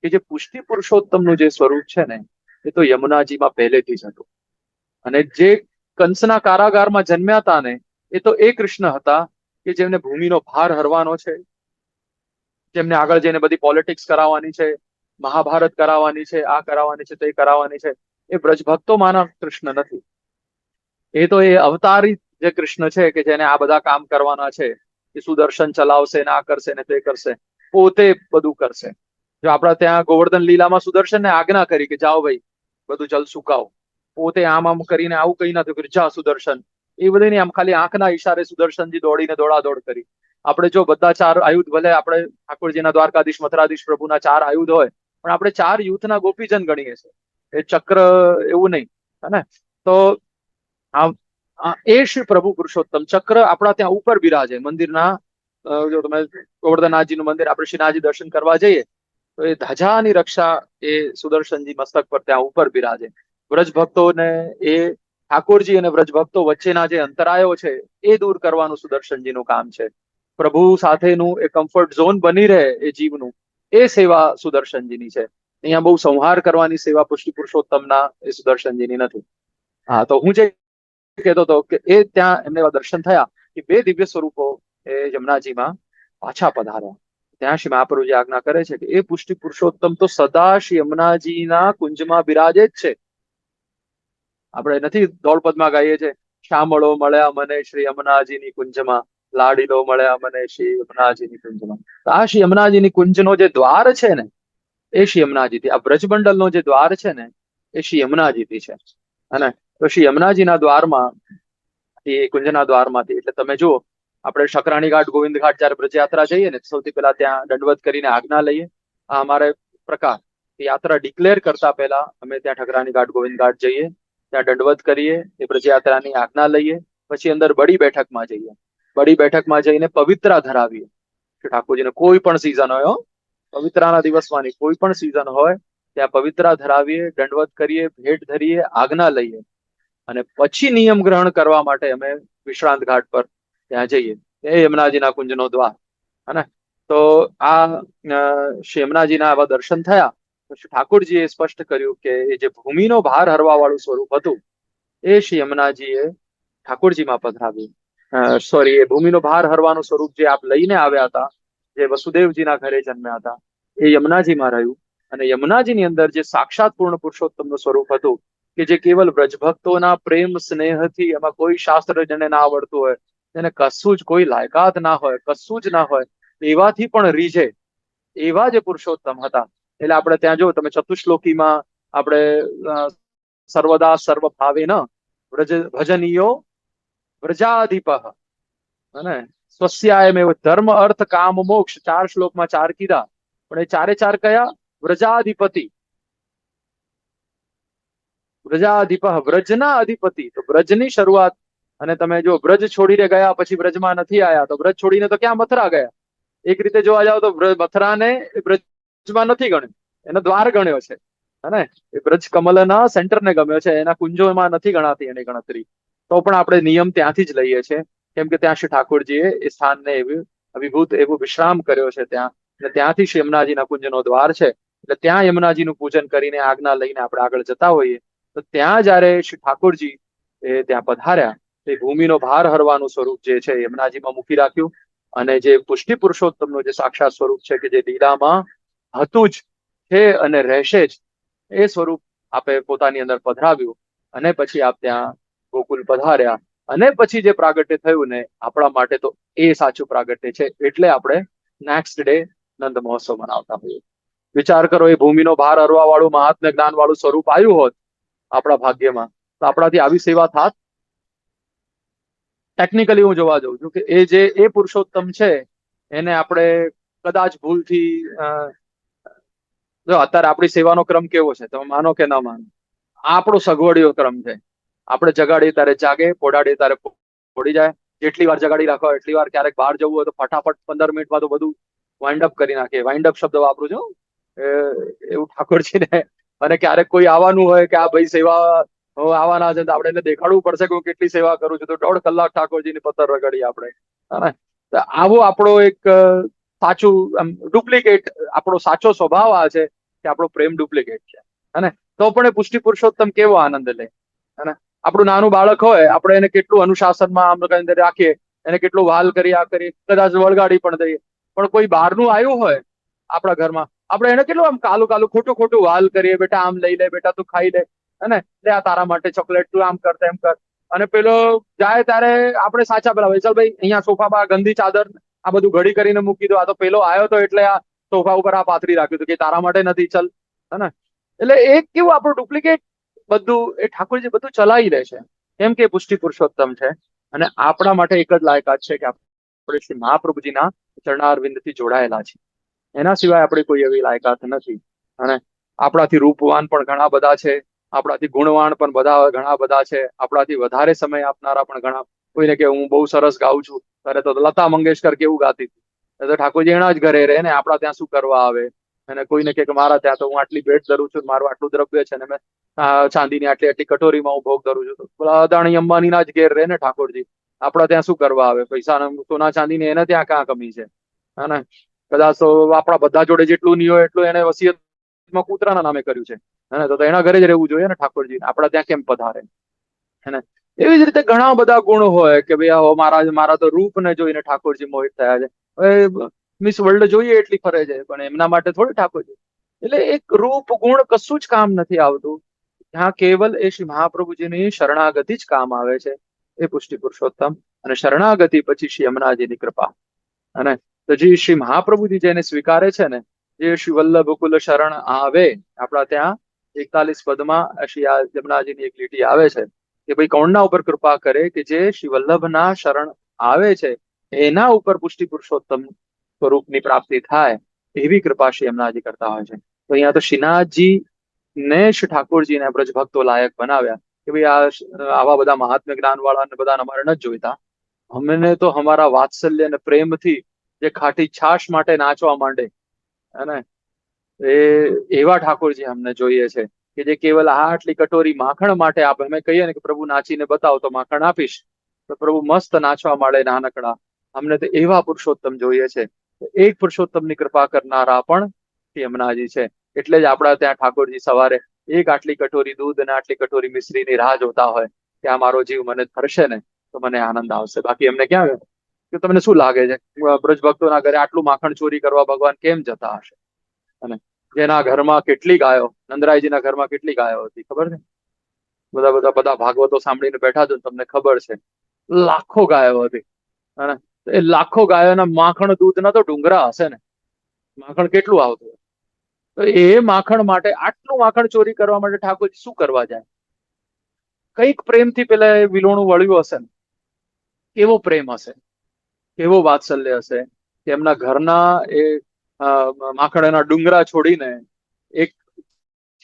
Speaker 2: કે જે પુષ્ટિ પુરુષોત્તમનું જે સ્વરૂપ છે ને, એ તો યમુનાજીમાં પહેલેથી જ હતું. અને જે કંસના કારાગારમાં જન્મ્યા હતા ને, એ તો એ કૃષ્ણ હતા કે જેમને ભૂમિનો ભાર હરવાનો છે, જેમને આગળ જઈને બધી પોલિટિક્સ કરાવવાની છે, મહાભારત કરાવવાની છે, આ કરાવવાની છે, તે કરાવવાની છે. એ બ્રજભક્તોમાંના કૃષ્ણ નથી. એ તો એ અવતારી જે કૃષ્ણ છે કે જેને આ બધા કામ કરવાના છે, એ સુદર્શન ચલાવશે ને આ કરશે ને તે કરશે, પોતે બધું કરશે. જો આપણા ત્યાં ગોવર્ધન લીલામાં સુદર્શનને આજ્ઞા કરી કે જાઓ ભાઈ બધું જલ સુકાવો, પોતે આમ આમ કરીને આવું કઈ નથી કર્યું, જા સુદર્શન. એ બધી આમ ખાલી આંખના ઈશારે સુદર્શનજી દોડીને દોડાદોડ કરી. આપણે જો બધા ચાર આયુધ, ભલે આપણે ઠાકોરજીના દ્વારકાધીશ મથરાધીશ પ્રભુના ચાર આયુધ હોય, પણ આપણે ચાર યુથના ગોપીજન ગણીએ છીએ. એ ચક્ર એવું નહીં, હે ને? તો એ શ્રી પ્રભુ પુરુષોત્તમ ચક્ર આપણા ત્યાં ઉપર બિરાજે મંદિરના. જો તમે ગોવર્ધનનાથજીનું મંદિર આપણે શ્રીનાથજી દર્શન કરવા જઈએ તો એ ધજાની રક્ષા એ સુદર્શનજી મસ્તક પર ત્યાં ઉપર બિરાજે. વ્રજ ભક્તોને એ ઠાકોરજી અને વ્રજ ભક્તો વચ્ચેના જે અંતરાયો છે એ દૂર કરવાનું સુદર્શનજીનું કામ છે. પ્રભુ સાથેનું એ કમ્ફર્ટ ઝોન બની રહે એ જીવનું, એ સેવા સુદર્શનજીની છે. અહીંયા બહુ સંહાર કરવાની સેવા પુષ્ટિ પુરુષોત્તમના એ સુદર્શનજીની નથી. હા, તો હું જે કહેતો હતો કે એ ત્યાં એમને એવા દર્શન થયા કે બે દિવ્ય સ્વરૂપો એ યમુનાજીમાં પાછા પધાર્યા. ત્યાં શ્રી મહાપ્રભુજી આજ્ઞા કરે છે કે એ પુષ્ટિ પુરુષોત્તમ તો સદા શ્રી યમુનાજીના કુંજમાં બિરાજે જ છે. આપણે નથી દોડપદમાં ગાઈએ છે, શામળો મળ્યા મને શ્રી યમુનાજીની કુંજમાં, લાડીલો મળ્યા મને શ્રી યમુનાજીની કુંજમાં. તો આ શ્રી યમુનાજીની કુંજનો જે દ્વાર છે ને, એ શ્રી યમુનાજીથી, આ બ્રજમંડલનો જે દ્વાર છે ને, એ શ્રી યમુનાજીથી છે. અને તો શ્રી યમુનાજીના દ્વારમાં, એ કુંજના દ્વારમાંથી, એટલે તમે જુઓ આપણે શકરાણી ઘાટ, ગોવિંદ ઘાટ જયારે બ્રજયાત્રા જઈએ ને, સૌથી પહેલા ત્યાં દંડવત કરીને આજ્ઞા લઈએ. આ અમારે પ્રકાર યાત્રા ડિક્લેર કરતા પહેલા અમે ત્યાં ઠકરાણી ઘાટ, ગોવિંદ ઘાટ જઈએ, ત્યાં દંડવત કરીએ, એ બ્રજયાત્રાની આજ્ઞા લઈએ, પછી અંદર બડી બેઠકમાં જઈએ. બડી બેઠકમાં જઈને પવિત્રા ધરાવીએ. ઠાકોરજીને કોઈ પણ સિઝન હોય, પવિત્રાના દિવસમાંની કોઈ પણ સિઝન હોય, ત્યાં પવિત્રા ધરાવીએ, દંડવત કરીએ, ભેટ ધરીએ, આજ્ઞા લઈએ, અને પછી નિયમ ગ્રહણ કરવા માટે અમે વિશ્રાંત ઘાટ પર ત્યાં જઈએ. એ યમુનાજીના કુંજનો દ્વાર, હે. તો આ શ્રી યમુનાજીના આવા દર્શન થયા. શ્રી ઠાકોરજીએ સ્પષ્ટ કર્યું કે એ જે ભૂમિનો ભાર હરવા વાળું સ્વરૂપ હતું, એ શ્રી યમુનાજીએ ઠાકોરજીમાં પધરાવ્યું. સોરી, એ ભૂમિનો ભાર હરવાનું સ્વરૂપ જે આપ લઈને આવ્યા હતા, જે વસુદેવજીના ઘરે જન્મ્યા હતા, એ યમુનાજીમાં રહ્યું. અને યમુનાજીની અંદર જે સાક્ષાત પૂર્ણ પુરુષોત્તમનું સ્વરૂપ હતું, કે જે કેવલ વ્રજભક્તોના પ્રેમ સ્નેહથી, એમાં કોઈ શાસ્ત્ર જેને ના આવડતું હોય, જેને કશું જ કોઈ લાયકાત ના હોય, કશું જ ના હોય, એવાથી પણ રીઝે એવા જે પુરુષોત્તમ હતા. એટલે આપણે ત્યાં જો તમે ચતુશ્લોકીમાં આપણે સર્વદા સર્વ ભાવે ન ભજનીયો વ્રજાધિપ, અને સ્વસ્યાયમેવ ધર્મ અર્થ કામ મોક્ષ, 4 શ્લોકમાં 4 કીધા, પણ એ ચારે ચાર કયા? વ્રજાધિપતિ, વ્રજાધિપ, વ્રજના અધિપતિ. તો વ્રજની શરૂઆત, અને તમે જો વ્રજ છોડીને ગયા પછી વ્રજમાં નથી આયા, તો વ્રજ છોડીને તો ક્યાં? મથુરા ગયા. એક રીતે જોવા જાવ તો મથુરાને વ્રજમાં નથી ગણ્યો, એનો દ્વાર ગણ્યો છે, હે. એ બ્રજ કમલના સેન્ટરને ગમ્યો છે, એના કુંજોમાં નથી ગણાતી એની ગણતરી. તો પણ આપણે નિયમ ત્યાંથી જ લઈએ છીએ, કેમ કે ત્યાં શ્રી ઠાકોરજીએ એ સ્થાનને એવી અભિભૂત એવું વિશ્રામ કર્યો છે ત્યાં, એટલે ત્યાંથી શ્રી યમુનાજીના કુંજનો દ્વાર છે. એટલે ત્યાં યમુનાજીનું પૂજન કરીને આજ્ઞા લઈને આપણે આગળ જતા હોઈએ, તો ત્યાં જયારે શ્રી ઠાકોરજી એ ત્યાં પધાર્યા, એ ભૂમિનો ભાર હરવાનું સ્વરૂપ જે છે યમુનાજીમાં મૂકી રાખ્યું. અને જે પુષ્ટિ પુરુષોત્તમનું જે સાક્ષાત સ્વરૂપ છે, કે જે લીલામાં હતું જ છે અને રહેશે જ, એ સ્વરૂપ આપે પોતાની અંદર પધરાવ્યું. અને પછી આપ ત્યાં ગોકુલ પધાર્યા, અને પછી જે પ્રાગટ્ય થયું ને, આપણા માટે તો એ સાચું પ્રાગટ્ય છે. એટલે આપણે નેક્સ્ટ ડે નંદ મહોત્સવ મનાવતા હોઈએ. વિચાર કરો, એ ભૂમિનો ભાર હરવા વાળું મહાત્મ્ય જ્ઞાન વાળું સ્વરૂપ આવ્યું હોત આપણા ભાગ્યમાં, તો આપણાથી આવી સેવા થાત? ટેકનિકલી હું જોવા જઉં છું કે એ પુરુષોત્તમ છે એને આપણે કદાચ ભૂલથી જો અત્યારે આપણી સેવાનો ક્રમ કેવો છે તમે માનો કે ન માનો, આપણો સગવડિયો ક્રમ છે. આપણે જગાડીએ ત્યારે જાગે, પોડાડીએ ત્યારે પોડી જાય. જેટલી વાર જગાડી રાખો એટલી વાર, ક્યારેક બહાર જવું હોય તો ફટાફટ 15 મિનિટમાં તો બધું વાઇન્ડ અપ કરી નાખીએ. વાઇન્ડ અપ શબ્દ વાપરું છું એવું ઠાકોરજીને. અને ક્યારેક કોઈ આવવાનું હોય કે આ ભાઈ સેવા આવવાના છે તો આપણે એને દેખાડવું પડશે કે હું કેટલી સેવા કરું છું, તો 1.5 કલાક ઠાકોરજીની પત્તર રગડી આપણે. તો આવો આપણો એક સાચું ડુપ્લિકેટ, આપણો સાચો સ્વભાવ આ છે કે આપણો પ્રેમ ડુપ્લિકેટ છે. અને તો પણ એ પુષ્ટિ પુરુષોત્તમ કેવો આનંદ લે. અને આપણું નાનું બાળક હોય, આપણે એને કેટલું અનુશાસનમાં આમ રાખીએ, એને કેટલું વાલ કરી આ કરી, કદાચ વળગાડી પણ દઈએ. પણ કોઈ બહારનું આવ્યું હોય આપણા ઘરમાં, આપણે એને કેટલું આમ કાલું કાલું ખોટું ખોટું વાલ કરીએ, બેટા આમ લઈ લે, બેટા તું ખાઈ લે, અને લે આ તારા માટે ચોકલેટ, તું આમ કર તેમ કર. અને પેલો જાય ત્યારે આપણે સાચા પેલા ચાલ ભાઈ અહીંયા સોફા પર ગંદી ચાદર આ બધું ઘડી કરીને મૂકી દો, આ તો પેલો આવ્યો તો એટલે આ સોફા ઉપર આ પાથરી રાખ્યું હતું કે તારા માટે નથી, ચલ. હે. એટલે એક કેવું આપણું ડુપ્લિકેટ બધું એ ઠાકોરજી બધું ચલાવી લે છે, કેમ કે પુષ્ટિ પુરુષોત્તમ છે. અને આપણા માટે એક જ લાયકાત છે કે આપણે શ્રી મહાપ્રભુજીના ચરણારવિંદથી જોડાયેલા છે. એના સિવાય આપણી કોઈ એવી લાયકાત નથી. અને આપણાથી રૂપવાન પણ ઘણા બધા છે, આપણાથી ગુણવાન પણ ઘણા બધા છે, આપણાથી વધારે સમય આપનારા પણ ઘણા. કોઈને કે હું બહુ સરસ ગાઉં છું, ત્યારે તો લતા મંગેશકર કેવું ગાતી હતી, તો ઠાકોરજી એના જ ઘરે રહે ને, આપણા ત્યાં શું કરવા આવે. અને કોઈને કે મારા ત્યાં તો હું આટલી ભેટ ધરું છું, મારું આટલું દ્રવ્ય છે ને મેં ચાંદીની આટલી આટલી કટોરીમાં હું ભોગ ધરું છું. તો અદાણી અંબાણીના જ ઘેર રહે ને ઠાકોરજી, આપણા ત્યાં શું કરવા આવે. પૈસા સોના ચાંદીની એને ત્યાં ક્યાં કમી છે. હે. કદાચ તો આપણા બધા જોડે જેટલું નહીં હોય એટલું એને વસિયતમાં કૂતરાના નામે કર્યું છે. હે, તો એના ઘરે જ રહેવું જોઈએ ને ઠાકોરજી, આપણા ત્યાં કેમ પધારે. હે. એવી જ રીતે ઘણા બધા ગુણ હોય કે ભાઈ મારા તો રૂપને જોઈને ઠાકોરજી મોહિત થયા છે. હવે મિસ વર્લ્ડ જોઈએ એટલી ફરે છે, પણ એમના માટે થોડી ઠાકોરજી. એટલે એક રૂપ ગુણ કશું જ કામ નથી આવતું. ત્યાં કેવલ એ શ્રી મહાપ્રભુજીની શરણાગતિ જ કામ આવે છે, એ પુષ્ટિ પુરુષોત્તમ. અને શરણાગતિ પછી શ્રી યમુનાજીની કૃપા. અને તો જે શ્રી મહાપ્રભુજી જેને સ્વીકારે છે ને, જે શ્રી વલ્લભ કુલ શરણ આવે, આપણા ત્યાં 41 પદમાં શ્રી યમુનાજીની એક લીટી આવે છે કે ભાઈ કોણના ઉપર કૃપા કરે કે જે શ્રી વલ્લભના શરણ આવે છે એના ઉપર પુષ્ટિ પુરુષોત્તમ સ્વરૂપની પ્રાપ્તિ થાય, એવી કૃપા શ્રી યમુનાજી કરતા હોય છે. તો અહીંયા તો શ્રીનાથજી ને શ્રી ઠાકોરજીને બ્રજ ભક્તો લાયક બનાવ્યા કે ભાઈ આવા બધા મહાત્મ્ય જ્ઞાન વાળા બધા અમારે નથી જોઈતા. અમને તો અમારા વાત્સલ્ય અને પ્રેમથી જે ખાટી છાશ માટે નાચવા માંડે, અને એવા ઠાકોરજી અમને જોઈએ છે કે જે કેવલ આટલી કટોરી માખણ માટે આપે. અમે કહીએ ને કે પ્રભુ નાચીને બતાવો તો માખણ આપીશ, તો પ્રભુ મસ્ત નાચવા માંડે નાનકડા. અમને તો એવા પુરુષોત્તમ જોઈએ છે. એક પુરુષોત્તમની કૃપા કરનારા પણ યમુનાજી છે. એટલે જ આપણા ત્યાં ઠાકોરજી સવારે એક આટલી કટોરી દૂધ અને આટલી કટોરી મિશ્રીની રાહ જોતા હોય કે આ મારો જીવ મને ફરશે ને તો મને આનંદ આવશે. બાકી એમને ક્યાં, કે તમને શું લાગે છે બ્રજ ભક્તોના ઘરે આટલું માખણ ચોરી કરવા ભગવાન કેમ જતા હશે? અને જેના ઘરમાં કેટલી ગાયો, નંદરાયજીના ઘરમાં કેટલી ગાયો હતી ખબર છે? બધા ભાગવતો સાંભળીને બેઠા છો તમને ખબર છે, લાખો ગાયો હતી. અને એ લાખો ગાયોના માખણ દૂધના તો ડુંગરા હશે ને, માખણ કેટલું આવતું. તો એ માખણ માટે આટલું માખણ ચોરી કરવા માટે ઠાકોરજી શું કરવા જાય? કઈક પ્રેમથી પેલા એ વિલોણું વળ્યું હશે ને, કેવો પ્રેમ હશે, કેવો વાત્સલ્ય હશે કે એમના ઘરના એ માખણના ડુંગરા છોડીને એક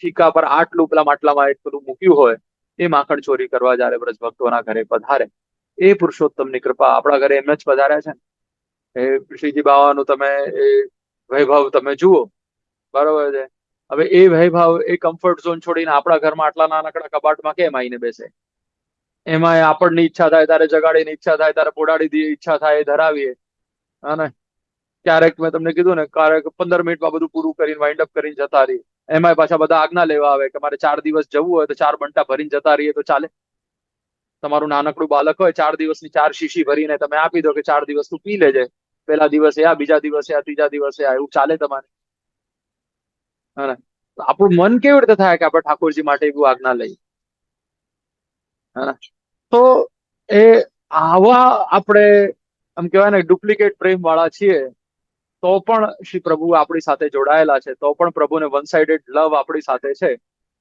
Speaker 2: છીકા પર આટલું પેલા માટલામાં એક પેલું મૂક્યું હોય એ માખણ ચોરી કરવા જયારે બ્રજ ભક્તોના ઘરે પધારે, એ પુરુષોત્તમની કૃપા આપણા ઘરે એમ જ પધાર્યા છે. એ શ્રીજી બાવાનું તમે એ વૈભવ તમે જુઓ, બરોબર છે. હવે એ વૈભવ એ કમ્ફર્ટ ઝોન છોડીને આપણા ઘરમાં આટલા નાનકડા કબાટમાં કેમ આવીને બેસે? એમાં આપણની ઈચ્છા થાય ત્યારે જગાડીને, ઈચ્છા થાય ત્યારે પોડાડી દઈએ, ઈચ્છા થાય એ ધરાવીએ. અને ક્યારેક મેં તમને કીધું ને, ક્યારેક 15 મિનિટમાં બધું પૂરું કરીને વાઇન્ડ અપ કરીને જતા રહીએ. એમાં પાછા બધા આજ્ઞા લેવા આવે કે મારે 4 દિવસ જવું હોય તો 4 બંટા ભરીને જતા રહીએ તો ચાલે? તમારું નાનકડું બાળક હોય, 4 દિવસની 4 શીશી ભરીને તમે આપી દો કે 4 દિવસ તું પી લેજે, પહેલા દિવસે આ, બીજા દિવસે આ, ત્રીજા દિવસે આ, એવું ચાલે તમારે? હા. આપણું મન કેવી રીતે થાય કે આપણે ઠાકોરજી માટે એવું આજ્ઞા લઈએ? હા. તો એ આવા આપણે આમ કહેવાય ને ડુપ્લિકેટ પ્રેમ વાળા છીએ, તો પણ શ્રી પ્રભુ આપણી સાથે જોડાયેલા છે, તો પણ પ્રભુને વન સાઇડેડ લવ આપણી સાથે છે.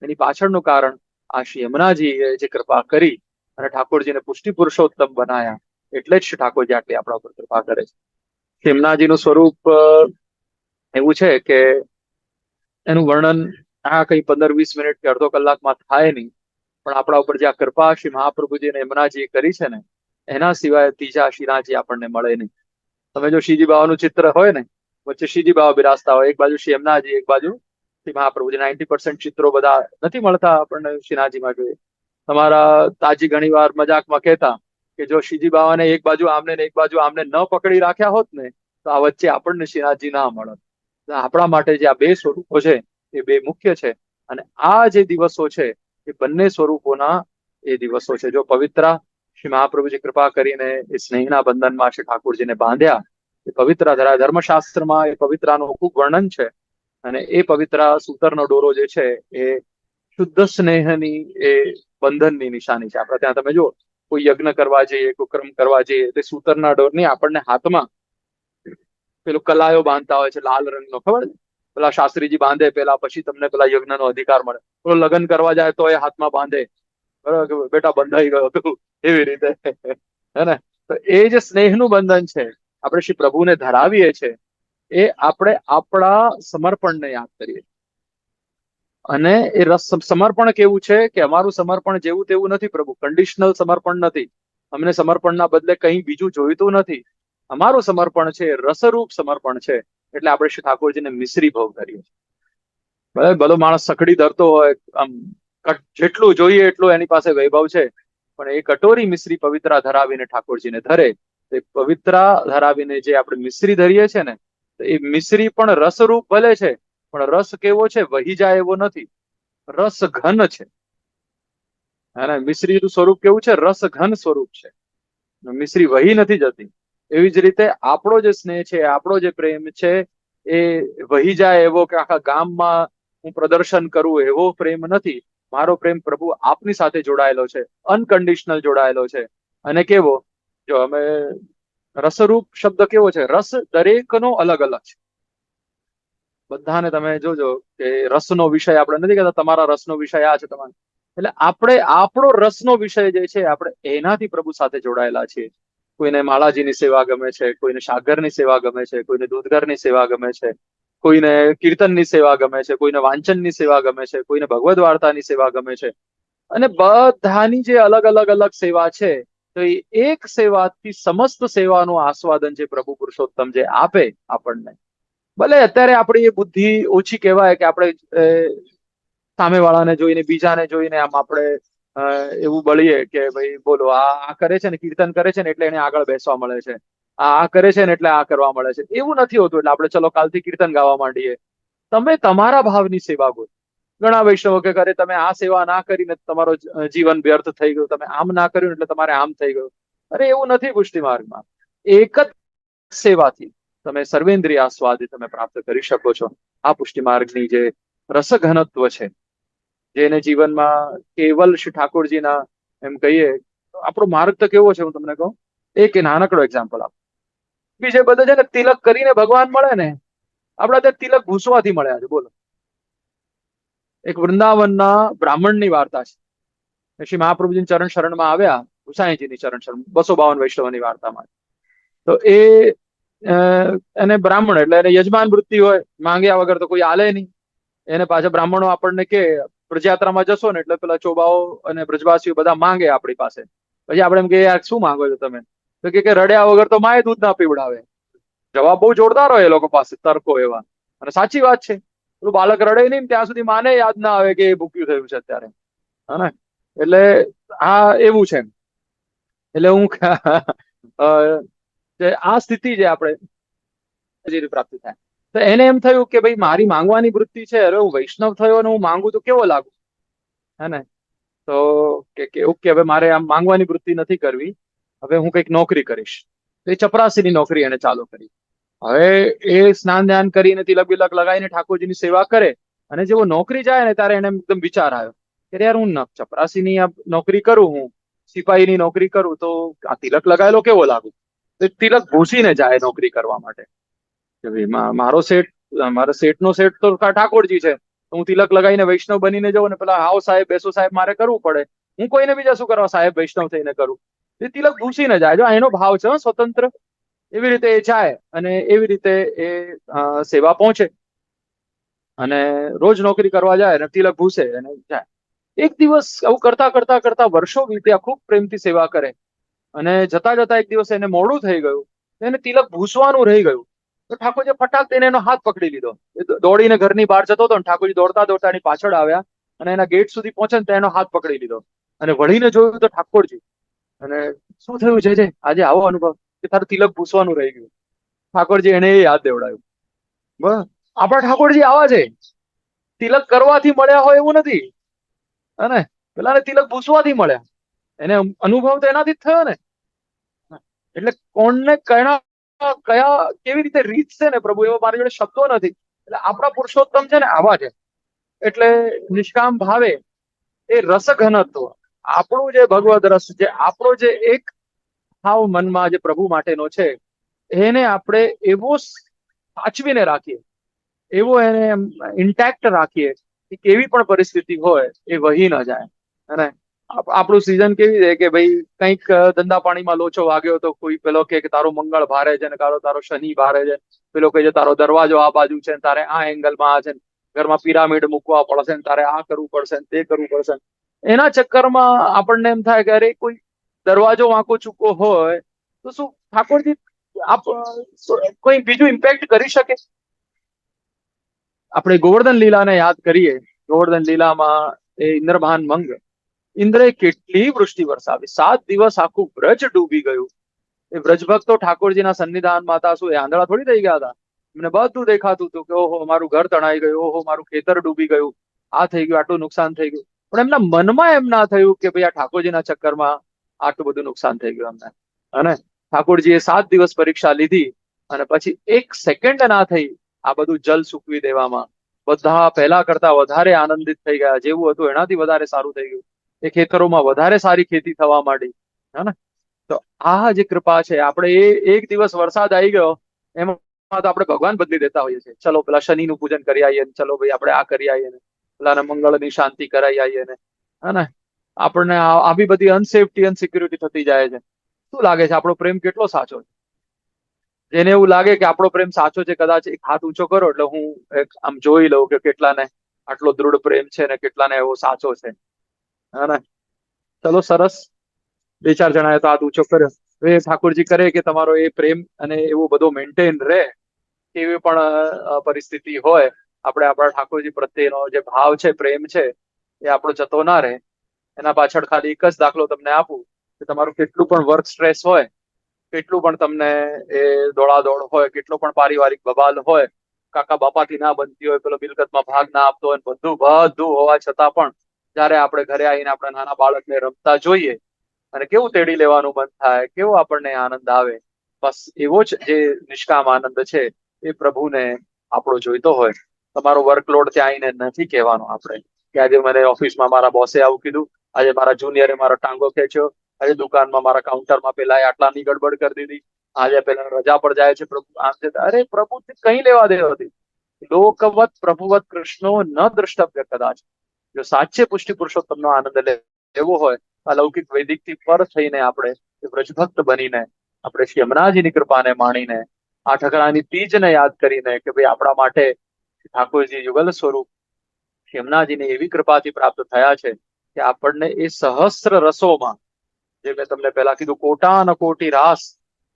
Speaker 2: એની પાછળનું કારણ આ શ્રી યમુનાજીએ જે કૃપા કરી અને ઠાકોરજીને પુષ્ટિ પુરુષોત્તમ બનાયા, એટલે જ શ્રી ઠાકોરજી આટલી આપણા ઉપર કૃપા કરે છે. હેમનાજીનું સ્વરૂપ એવું છે કે એનું વર્ણન આ કઈ 15-20 મિનિટ કે અડધો કલાકમાં થાય નહીં, પણ આપણા ઉપર જે આ કૃપા શ્રી મહાપ્રભુજી ને યમુનાજી કરી છે ને, એના સિવાય ત્રીજા શ્રીનાથજી આપણને મળે નહીં. તમે જો શ્રીજી બાવાનું ચિત્ર હોય ને, વચ્ચે શ્રીજી બાવા બિરાજતા હોય, એક બાજુ શ્રી યમુનાજી, એક બાજુ શ્રી મહાપ્રભુજી. 90% ચિત્રો બધા નથી મળતા આપણને શ્રીનાથજીમાં જોઈએ. તમારા તાજી ઘણી વાર મજાકમાં કહેતા કે જો શ્રીજી બાવાને એક બાજુ આમને ને એક બાજુ આમને ન પકડી રાખ્યા હોત ને, તો આ વચ્ચે આપણને શ્રીનાથજી ના મળત. આપણા માટે જે આ બે સ્વરૂપો છે એ બે મુખ્ય છે, અને આ જે દિવસો છે એ બંને સ્વરૂપોના એ દિવસો છે. જો પવિત્ર શ્રી મહાપ્રભુજી કૃપા કરીને એ સ્નેહના બંધનમાં શ્રી ઠાકોરજીને બાંધ્યા, એ પવિત્ર ધરાય. ધર્મશાસ્ત્રમાં એ પવિત્રાનું ખૂબ વર્ણન છે, અને એ પવિત્ર સૂતરનો ડોરો જે છે એ શુદ્ધ સ્નેહની એ બંધનની નિશાની છે. આપણે ત્યાં તમે જો કોઈ યજ્ઞ કરવા જઈએ, કોઈ કર્મ કરવા જઈએ, તે સૂતરના ડોરની આપણને હાથમાં પેલું કલાયો બાંધતા હોય છે લાલ રંગનો, ખબર છે? પેલા શાસ્ત્રીજી બાંધે પેલા, પછી તમને પેલા યજ્ઞનો અધિકાર મળે. પેલો લગ્ન કરવા જાય તો એ હાથમાં બાંધે, બરાબર, કે બેટા બંધાઈ ગયો તું, એવી રીતે, હે ને? તો એ જે સ્નેહનું બંધન છે આપણે શ્રી પ્રભુને ધરાવીએ છીએ, એ આપણે આપણા સમર્પણને યાદ કરીએ. અને એ સમર્પણ કેવું છે કે અમારું સમર્પણ જેવું તેવું નથી પ્રભુ, કન્ડિશનલ સમર્પણ નથી. અમને સમર્પણના બદલે કંઈ બીજું જોઈતું નથી. અમારું સમર્પણ છે રસરૂપ સમર્પણ છે. એટલે આપણે શ્રી ઠાકોરજીને મિશ્રી ભાવ કરીએ છીએ. બરાબર, ભલો માણસ સખડી ધરતો હોય, આમ જેટલું જોઈએ એટલું એની પાસે વૈભવ છે, પણ એ કટોરી મિશ્રી પવિત્રા ધરાવીને ઠાકોરજીને ધરે, એ પવિત્રા ધરાવીને જે આપણે મિશ્રી ધરીએ છીએ ને, તો એ મિશ્રી પણ રસરૂપ ભલે છે, પણ રસ કેવો છે? વહી જાય એવો નથી, રસ ઘન છે. અને મિશ્રીનું સ્વરૂપ કેવું છે? રસ ઘન સ્વરૂપ છે, મિશ્રી વહી નથી જતી. એવી જ રીતે આપણો જે સ્નેહ છે, આપણો જે પ્રેમ છે, એ વહી જાય એવો કે આખા ગામમાં હું પ્રદર્શન કરું એવો પ્રેમ નથી. મારો પ્રેમ પ્રભુ આપની સાથે જોડાયેલો છે, અનકન્ડિશનલ જોડાયેલો છે. અને કેવો? જો અમે રસરૂપ શબ્દ કેવો છે? રસ દરેકનો અલગ અલગ છે. બધાને તમે જોજો કે રસનો વિષય આપણે નથી કહેતા તમારા રસનો વિષય આ છે તમારે, એટલે આપણે આપણો રસનો વિષય જે છે આપણે એનાથી પ્રભુ સાથે જોડાયેલા છીએ. કોઈને માળાજીની સેવા ગમે છે, કોઈને સાગરની સેવા ગમે છે, કોઈને દૂધઘરની સેવા ગમે છે, કોઈને કીર્તનની સેવા ગમે છે, કોઈને વાંચનની સેવા ગમે છે, કોઈને ભગવદ વાર્તાની સેવા ગમે છે. અને બધાની જે અલગ અલગ અલગ સેવા છે, તો એ એક સેવાથી સમસ્ત સેવાનું આસ્વાદન જે પ્રભુ પુરુષોત્તમ જે આપે આપણને. ભલે અત્યારે આપણી એ બુદ્ધિ ઓછી કહેવાય કે આપણે સામેવાળાને જોઈને, બીજાને જોઈને આમ આપણે એવું બળીએ કે ભાઈ બોલો આ કરે છે ને, કીર્તન કરે છે ને એટલે એને આગળ બેસવા મળે છે, આ કરે છે ને એટલે આ કરવા મળે છે. એવું નથી હોતું. એટલે આપણે ચલો કાલથી કીર્તન ગાવા માંડીએ. તમે તમારા ભાવની સેવા કરો. ઘણા વૈષ્ણવો કે કરે તમે આ સેવા ના કરીને તમારો જીવન વ્યર્થ થઈ ગયું, તમે આમ ના કર્યું એટલે તમારે આમ થઈ ગયું. અરે એવું નથી. પુષ્ટિ માર્ગમાં એક જ સેવાથી તમે સર્વેન્દ્રિય આસ્વાદ તમે પ્રાપ્ત કરી શકો છો. આ પુષ્ટિ માર્ગની જે રસઘનત્વ છે, જેને જીવનમાં કેવલ શ્રી ઠાકોરજીના એમ કહીએ, આપણો માર્ગ તો કેવો છે હું તમને કહું. એક નાનકડો એક્ઝામ્પલ આપો. બીજે બધે છે ને તિલક કરીને ભગવાન મળે ને, આપડા ત્યાં તિલક ઘૂસવાથી મળ્યા છે. બોલો, એક વૃંદાવનના બ્રાહ્મણની વાર્તા છે. શ્રી મહાપ્રભુજીની ચરણ શરણમાં આવ્યા, ગુસાઈજીની ચરણ શરણ, 252 વૈષ્ણવની વાર્તામાં. તો એને બ્રાહ્મણ એટલે એને યજમાન વૃત્તિ હોય, માંગ્યા વગર તો કોઈ આલે નહીં. એને પાછા બ્રાહ્મણો આપણને કે પ્રજયાત્રામાં જશો ને એટલે પેલા ચોબાઓ અને બ્રજવાસીઓ બધા માંગે આપણી પાસે. પછી આપણે એમ કે યાર શું માંગો છો તમે? તો કે રડ્યા વગર તો માય દૂધ ના પીવડાવે. જવાબ બહુ જોરદાર હોય એ લોકો પાસે, તર્કો એવા. અને સાચી વાત છે. પેલું બાળક રડે નહીં ત્યાં સુધી માને યાદ ના આવે કે એ ભૂખ્યું થયું છે અત્યારે, હા. એટલે આ એવું છે. એટલે હું આ સ્થિતિ જે આપણે પ્રાપ્ત થાય, તો એને એમ થયું કે ભાઈ મારી માંગવાની વૃત્તિ છે, હવે હું વૈષ્ણવ થયો અને હું માંગુ તો કેવો લાગુ, હે ને? તો કે ઓકે, હવે મારે આમ માંગવાની વૃત્તિ નથી કરવી, હવે હું કંઈક નોકરી કરીશ. તો એ ચપરાસીની નોકરી એને ચાલુ કરી. હવે એ સ્નાન ધ્યાન કરીને તિલક બિલક લગાવીને ઠાકોરજીની સેવા કરે, અને જેવો નોકરી જાય ને ત્યારે એને એકદમ વિચાર આવ્યો કે યાર હું ચપરાસીની આ નોકરી કરું, હું સિપાહીની નોકરી કરું, તો આ તિલક લગાવેલો કેવો લાગુ? તો તિલક ભૂસીને જાય નોકરી કરવા માટે. કે ભાઈ મારા શેઠનો શેઠ તો ઠાકોરજી છે, તો હું તિલક લગાવીને વૈષ્ણવ બનીને જાઉં ને પેલા આવો સાહેબ બેસો સાહેબ મારે કરવું પડે. હું કોઈને બીજા શું કરવા સાહેબ વૈષ્ણવ થઈને કરું? એ તિલક ભૂસીને જાય. જો એનો ભાવ છે હો, સ્વતંત્ર. એવી રીતે એ જાય અને એવી રીતે એ સેવા પહોંચે અને રોજ નોકરી કરવા જાય અને તિલક ભૂસે અને જાય. એક દિવસ આવું કરતા કરતા કરતા વર્ષો વીત્યા, ખૂબ પ્રેમથી સેવા કરે અને જતા જતા એક દિવસ એને મોડું થઈ ગયું, એને તિલક ભૂસવાનું રહી ગયું. તો ઠાકોરજી ફટાક દઈને એનો હાથ પકડી લીધો. એ દોડીને ઘરની બહાર જતો હતો ને ઠાકોરજી દોડતા દોડતા એની પાછળ આવ્યા અને એના ગેટ સુધી પહોંચે ને એનો હાથ પકડી લીધો અને વળીને જોયું તો ઠાકોરજી. અને શું થયું છે આજે આવો અનુભવ કે તારું તિલક ભૂસવાનું રહી ગયું? ઠાકોરજી એને એ યાદ દેવડાવ્યું. બસ આપણા ઠાકોરજી આવા છે, તિલક કરવાથી મળ્યા હોય એવું નથી. અને પેલાને તિલક ભૂસવાથી મળ્યા, એને અનુભવ તો એનાથી જ થયો ને. એટલે કોણને કયા કેવી રીતે રીત છે ને પ્રભુ, એવો મારી જોડે શબ્દો નથી. એટલે આપણા પુરુષોત્તમ છે ને આવા છે. એટલે નિષ્કામ ભાવે એ રસઘનત્વ, આપણું જે ભગવદ રસ, જે આપણો જે એક ભાવ મનમાં જે પ્રભુ માટેનો છે, એને આપણે એવો સાચવીને રાખીએ, એવો એને ઇન્ટેક્ટ રાખીએ કે કેવી પણ પરિસ્થિતિ હોય એ વહી ન જાય. અને આપણું સિઝન કેવી છે કે ભાઈ કંઈક ધંધા પાણીમાં લોચો વાગ્યો તો કોઈ પેલો કે તારો મંગળ ભારે છે ને તારો શનિ ભારે છે, પેલો કહે છે તારો દરવાજો આ બાજુ છે ને તારે આ એંગલમાં આ છે, ઘરમાં પિરામિડ મૂકવા પડશે ને તારે આ કરવું પડશે ને તે કરવું પડશે. એના ચક્કરમાં આપણને એમ થાય કે અરે કોઈ દરવાજો વાંકો ચૂકો હોય તો શું ઠાકોરજી કોઈ બીજું ઇમ્પેક્ટ કરી શકે? આપણે ગોવર્ધન લીલાને યાદ કરીએ. ગોવર્ધન લીલામાં એ ઇન્દ્રભાન મંગ, ઇન્દ્રે કેટલી વૃષ્ટિ વરસાવી, 7 દિવસ આખું બ્રજ ડૂબી ગયું. એ બ્રજ ભક્તો ઠાકોરજીના સન્નિધાનમાં હતા, શું એ આંધળા થોડી થઈ ગયા હતા? એમને બધું દેખાતું હતું કે ઓહો મારું ઘર તણાઈ ગયું, ઓહો મારું ખેતર ડૂબી ગયું, આ થઈ ગયું, આટલું નુકસાન થઈ ગયું. પણ એમના મનમાં એમ ના થયું કે ભાઈ આ ઠાકોરજીના ચક્કરમાં આટલું બધું નુકસાન થઈ ગયું અમને. અને ઠાકોરજીએ 7 દિવસ પરીક્ષા લીધી અને પછી 1 સેકન્ડ ના થઈ આ બધું જલ સૂકવી દેવામાં. બધા પહેલા કરતા વધારે આનંદિત થઈ ગયા, જેવું હતું એનાથી વધારે સારું થઈ ગયું. એ ખેતરોમાં વધારે સારી ખેતી થવા માંડી. હે ને? તો આ જે કૃપા છે, આપણે એ એક દિવસ વરસાદ આવી ગયો એમાં તો આપણે ભગવાન બદલી દેતા હોઈએ છીએ. ચલો પેલા શનિનું પૂજન કરી આવીએ, ચલો ભાઈ આપણે આ કરી આવીએ ને પેલાને મંગળની શાંતિ કરાવી આવીએ ને. હે ને? આપણને આવી બધી અનસેફટી અનસિક્યુરિટી થતી જાય છે. શું લાગે છે આપણો પ્રેમ કેટલો સાચો છે? જેને એવું લાગે કે આપણો પ્રેમ સાચો છે, કદાચ એક હાથ ઊંચો કરો એટલે હું આમ જોઈ લઉં કે કેટલાને આટલો દૃઢ પ્રેમ છે ને કેટલાને એવો સાચો છે. હે ને? ચલો સરસ, 2-4 જણાએ તો હાથ ઊંચો કર્યો. એ ઠાકોરજી કરે કે તમારો એ પ્રેમ અને એવું બધું મેન્ટેન રહે, કેવી પણ પરિસ્થિતિ હોય, આપણે આપણા ઠાકોરજી પ્રત્યેનો જે ભાવ છે, પ્રેમ છે, એ આપણો જતો ના રહે. એના પાછળ ખાલી એક જ દાખલો તમને આપું કે તમારું કેટલું પણ વર્ક સ્ટ્રેસ હોય, કેટલું પણ તમને એ દોડાદોડ હોય, કેટલો પણ પારિવારિક બબાલ હોય, કાકા બાપાથી ના બનતી હોય, પેલો મિલકતમાં ભાગ ના આપતો હોય, બધું હોવા છતાં પણ જયારે આપણે ઘરે આવીને આપણા નાના બાળકને રમતા જોઈએ અને કેવું તેડી લેવાનું મન થાય, કેવો આપણને આનંદ આવે. બસ એવો જ જે નિષ્કામ આનંદ છે એ પ્રભુને આપણો જોઈતો હોય. તમારો વર્કલોડ ત્યાં આવીને નથી કહેવાનો આપણે કે આજે મને ઓફિસમાં મારા બોસે આવું કીધું, આજે મારા જુનિયરે મારો ટાંગો ખેંચ્યો, આજે દુકાનમાં મારા કાઉન્ટરમાં પેલા આટલાની ગડબડ કરી દીધી, આજે પેલા રજા પર જાય છે પ્રભુ આમ છે. અરે પ્રભુ કઈ લેવા દેવા હતી? લોકવત પ્રભુવત કૃષ્ણો ન દ્રષ્ટવ્ય કદાચ. જો સાચે પુષ્ટિ પુરુષોત્તમનો આનંદ લેવો હોય, અલૌકિક વૈદિક થી પર થઈને આપણે વ્રજભક્ત બનીને આપણે શ્રી યમુનાજીની કૃપાને માણીને આ ઠકરાની તીજને યાદ કરીને કે ભાઈ આપણા માટે ઠાકોરજી યુગલ સ્વરૂપ યમુનાજીની એવી કૃપાથી પ્રાપ્ત થયા છે કે આપણને એ સહસ્ત્ર રસોમાં, જે મેં તમને પહેલા કીધું, કોટાન કોટી રાસ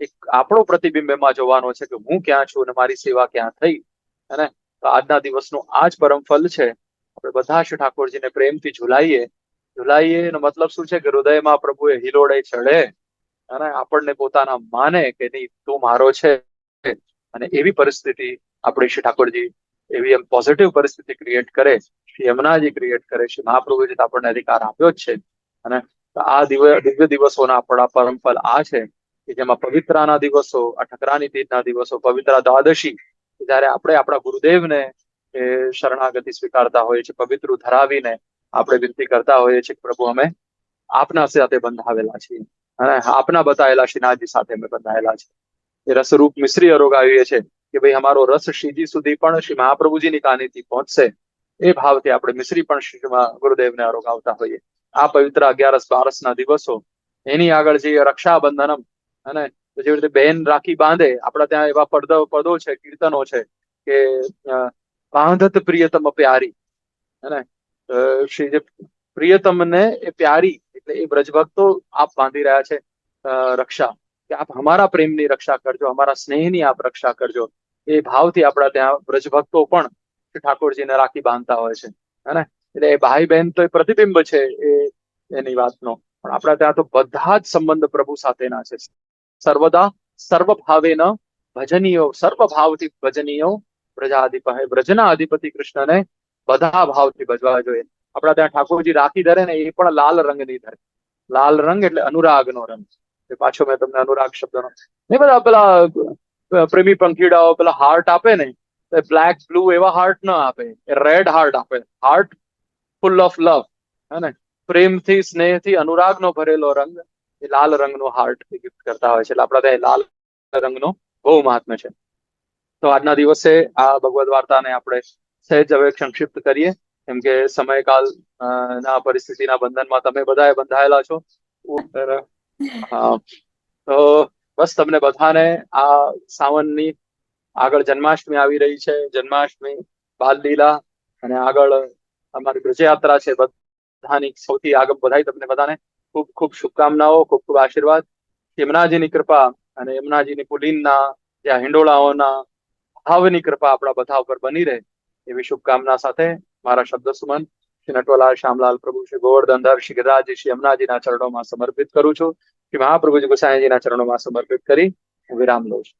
Speaker 2: એક આપણો પ્રતિબિંબ એમાં જોવાનો છે કે હું ક્યાં છું અને મારી સેવા ક્યાં થઈ. અને આજના દિવસનું આ જ પરમ ફલ છે. આપણે બધા શ્રી ઠાકોરજીને પ્રેમથી ઝુલાઈએ એનો મતલબ શું છે કે હૃદયમાં પ્રભુએ હિલોડે ચડે અને આપણને પોતાના માને કે નહીં તું મારો છે. અને એવી પરિસ્થિતિ આપણે શ્રી ઠાકોરજી એવી એમ પોઝિટિવ પરિસ્થિતિ ક્રિએટ કરે, શ્રી યમુનાજી ક્રિએટ કરે, શ્રી મહાપ્રભુજી આપણને અધિકાર આપ્યો જ છે. અને આ દિવ્ય દિવસોના આપણા પરમ ફલ આ છે કે જેમાં પવિત્રાના દિવસો, આ ઠકરાની તીજના દિવસો, પવિત્ર દ્વાદશી, જયારે આપણે આપણા ગુરુદેવને શરણાગતિ સ્વીકારતા હોઈએ છીએ, પવિત્ર ધરાવીને આપણે વિનંતી કરતા હોઈએ છીએ કે પ્રભુ અમે આપના સાથે બંધાવેલા છીએ અને આપના બતાવેલા શ્રીનાથજી સાથે અમે બંધાયેલા છે. એ રસરૂપ મિશ્રી અરોગ આવીએ છે કે ભાઈ અમારો રસ શ્રીજી સુધી પણ શ્રી મહાપ્રભુજીની કાનીથી પહોંચશે. એ ભાવથી આપણે મિશ્રી પણ શ્રી ગુરુદેવને અરોગ આવતા હોઈએ. આ પવિત્ર 11-12 ના દિવસો એની આગળ જઈએ રક્ષાબંધનમ, અને જેવી રીતે બહેન રાખી બાંધે, આપણા ત્યાં એવા પદો છે, કીર્તનો છે કે બાંધત પ્રિયતમ પ્યારી, હે, શ્રી જે પ્રિયતમને એ પ્યારી એટલે એ બ્રજભક્તો આપ બાંધી રહ્યા છે રક્ષા, કે આપ અમારા પ્રેમની રક્ષા કરજો, અમારા સ્નેહની આપ રક્ષા કરજો. એ ભાવથી આપણા ત્યાં બ્રજભક્તો પણ શ્રી ઠાકોરજીને રાખી બાંધતા હોય છે, હે. એટલે એ ભાઈ બહેન તો એ પ્રતિબિંબ છે એની વાતનો, પણ આપણા ત્યાં તો બધા જ સંબંધ પ્રભુ સાથેના છે. સર્વદા સર્વ ભાવેન ભજનીયો, સર્વ ભાવથી ભજનીયો પ્રજાધિપ, બ્રજના અધિપતિ કૃષ્ણને બધા ભાવથી ભજવા જોઈએ. આપણા ત્યાં ઠાકોરજી રાખી ધરે ને એ પણ લાલ રંગની ધરે. લાલ રંગ એટલે અનુરાગનો રંગ. પાછો મેં તમને અનુરાગ શબ્દનો, નહીં, બધા પેલા પ્રેમી પંખીડાઓ પેલા હાર્ટ આપે ને, બ્લેક બ્લુ એવા હાર્ટ ના આપે, રેડ હાર્ટ આપે, હાર્ટ ફુલ ઓફ લવ, હે, પ્રેમથી સ્નેહથી અનુરાગનો ભરેલો રંગ, એ લાલ રંગનો હાર્ટ ગિફ્ટ કરતા હોય છે. એટલે આપણા ત્યાં લાલ રંગનો બહુ મહાત્મ્ય છે. તો આજના દિવસે આ ભગવદ વાર્તાને આપણે સહેજ હવે સંક્ષિપ્ત કરીએ, કેમ કે સમયકાલ ના પરિસ્થિતિના બંધનમાં તમે બધાએ બંધાયેલા છો. હા, તો બસ તમને બધાને આ સાવનની આગળ જન્માષ્ટમી આવી રહી છે, જન્માષ્ટમી, બાલ લીલા, અને આગળ અમારી બ્રજયાત્રા છે, બધાની સૌથી આગળ બધાય તમને બધાને ખૂબ ખૂબ શુભકામનાઓ, ખૂબ ખૂબ આશીર્વાદ. યમુનાજીની કૃપા અને યમુનાજીની પુલીનના જ્યાં હિંડોળાઓના ભાવની કૃપા આપણા બધા ઉપર બની રહે એવી શુભકામના સાથે મારા શબ્દ સુમન શ્રી નટવરલાલ શ્યામલાલ પ્રભુ, શ્રી ગોવર્ધનધર, શ્રી ગિરિરાજજી, શ્રી યમુનાજીના ચરણોમાં સમર્પિત કરું છું. શ્રી મહાપ્રભુજી ગોસાઈજીના ચરણોમાં સમર્પિત કરી હું વિરામ લઉં છું.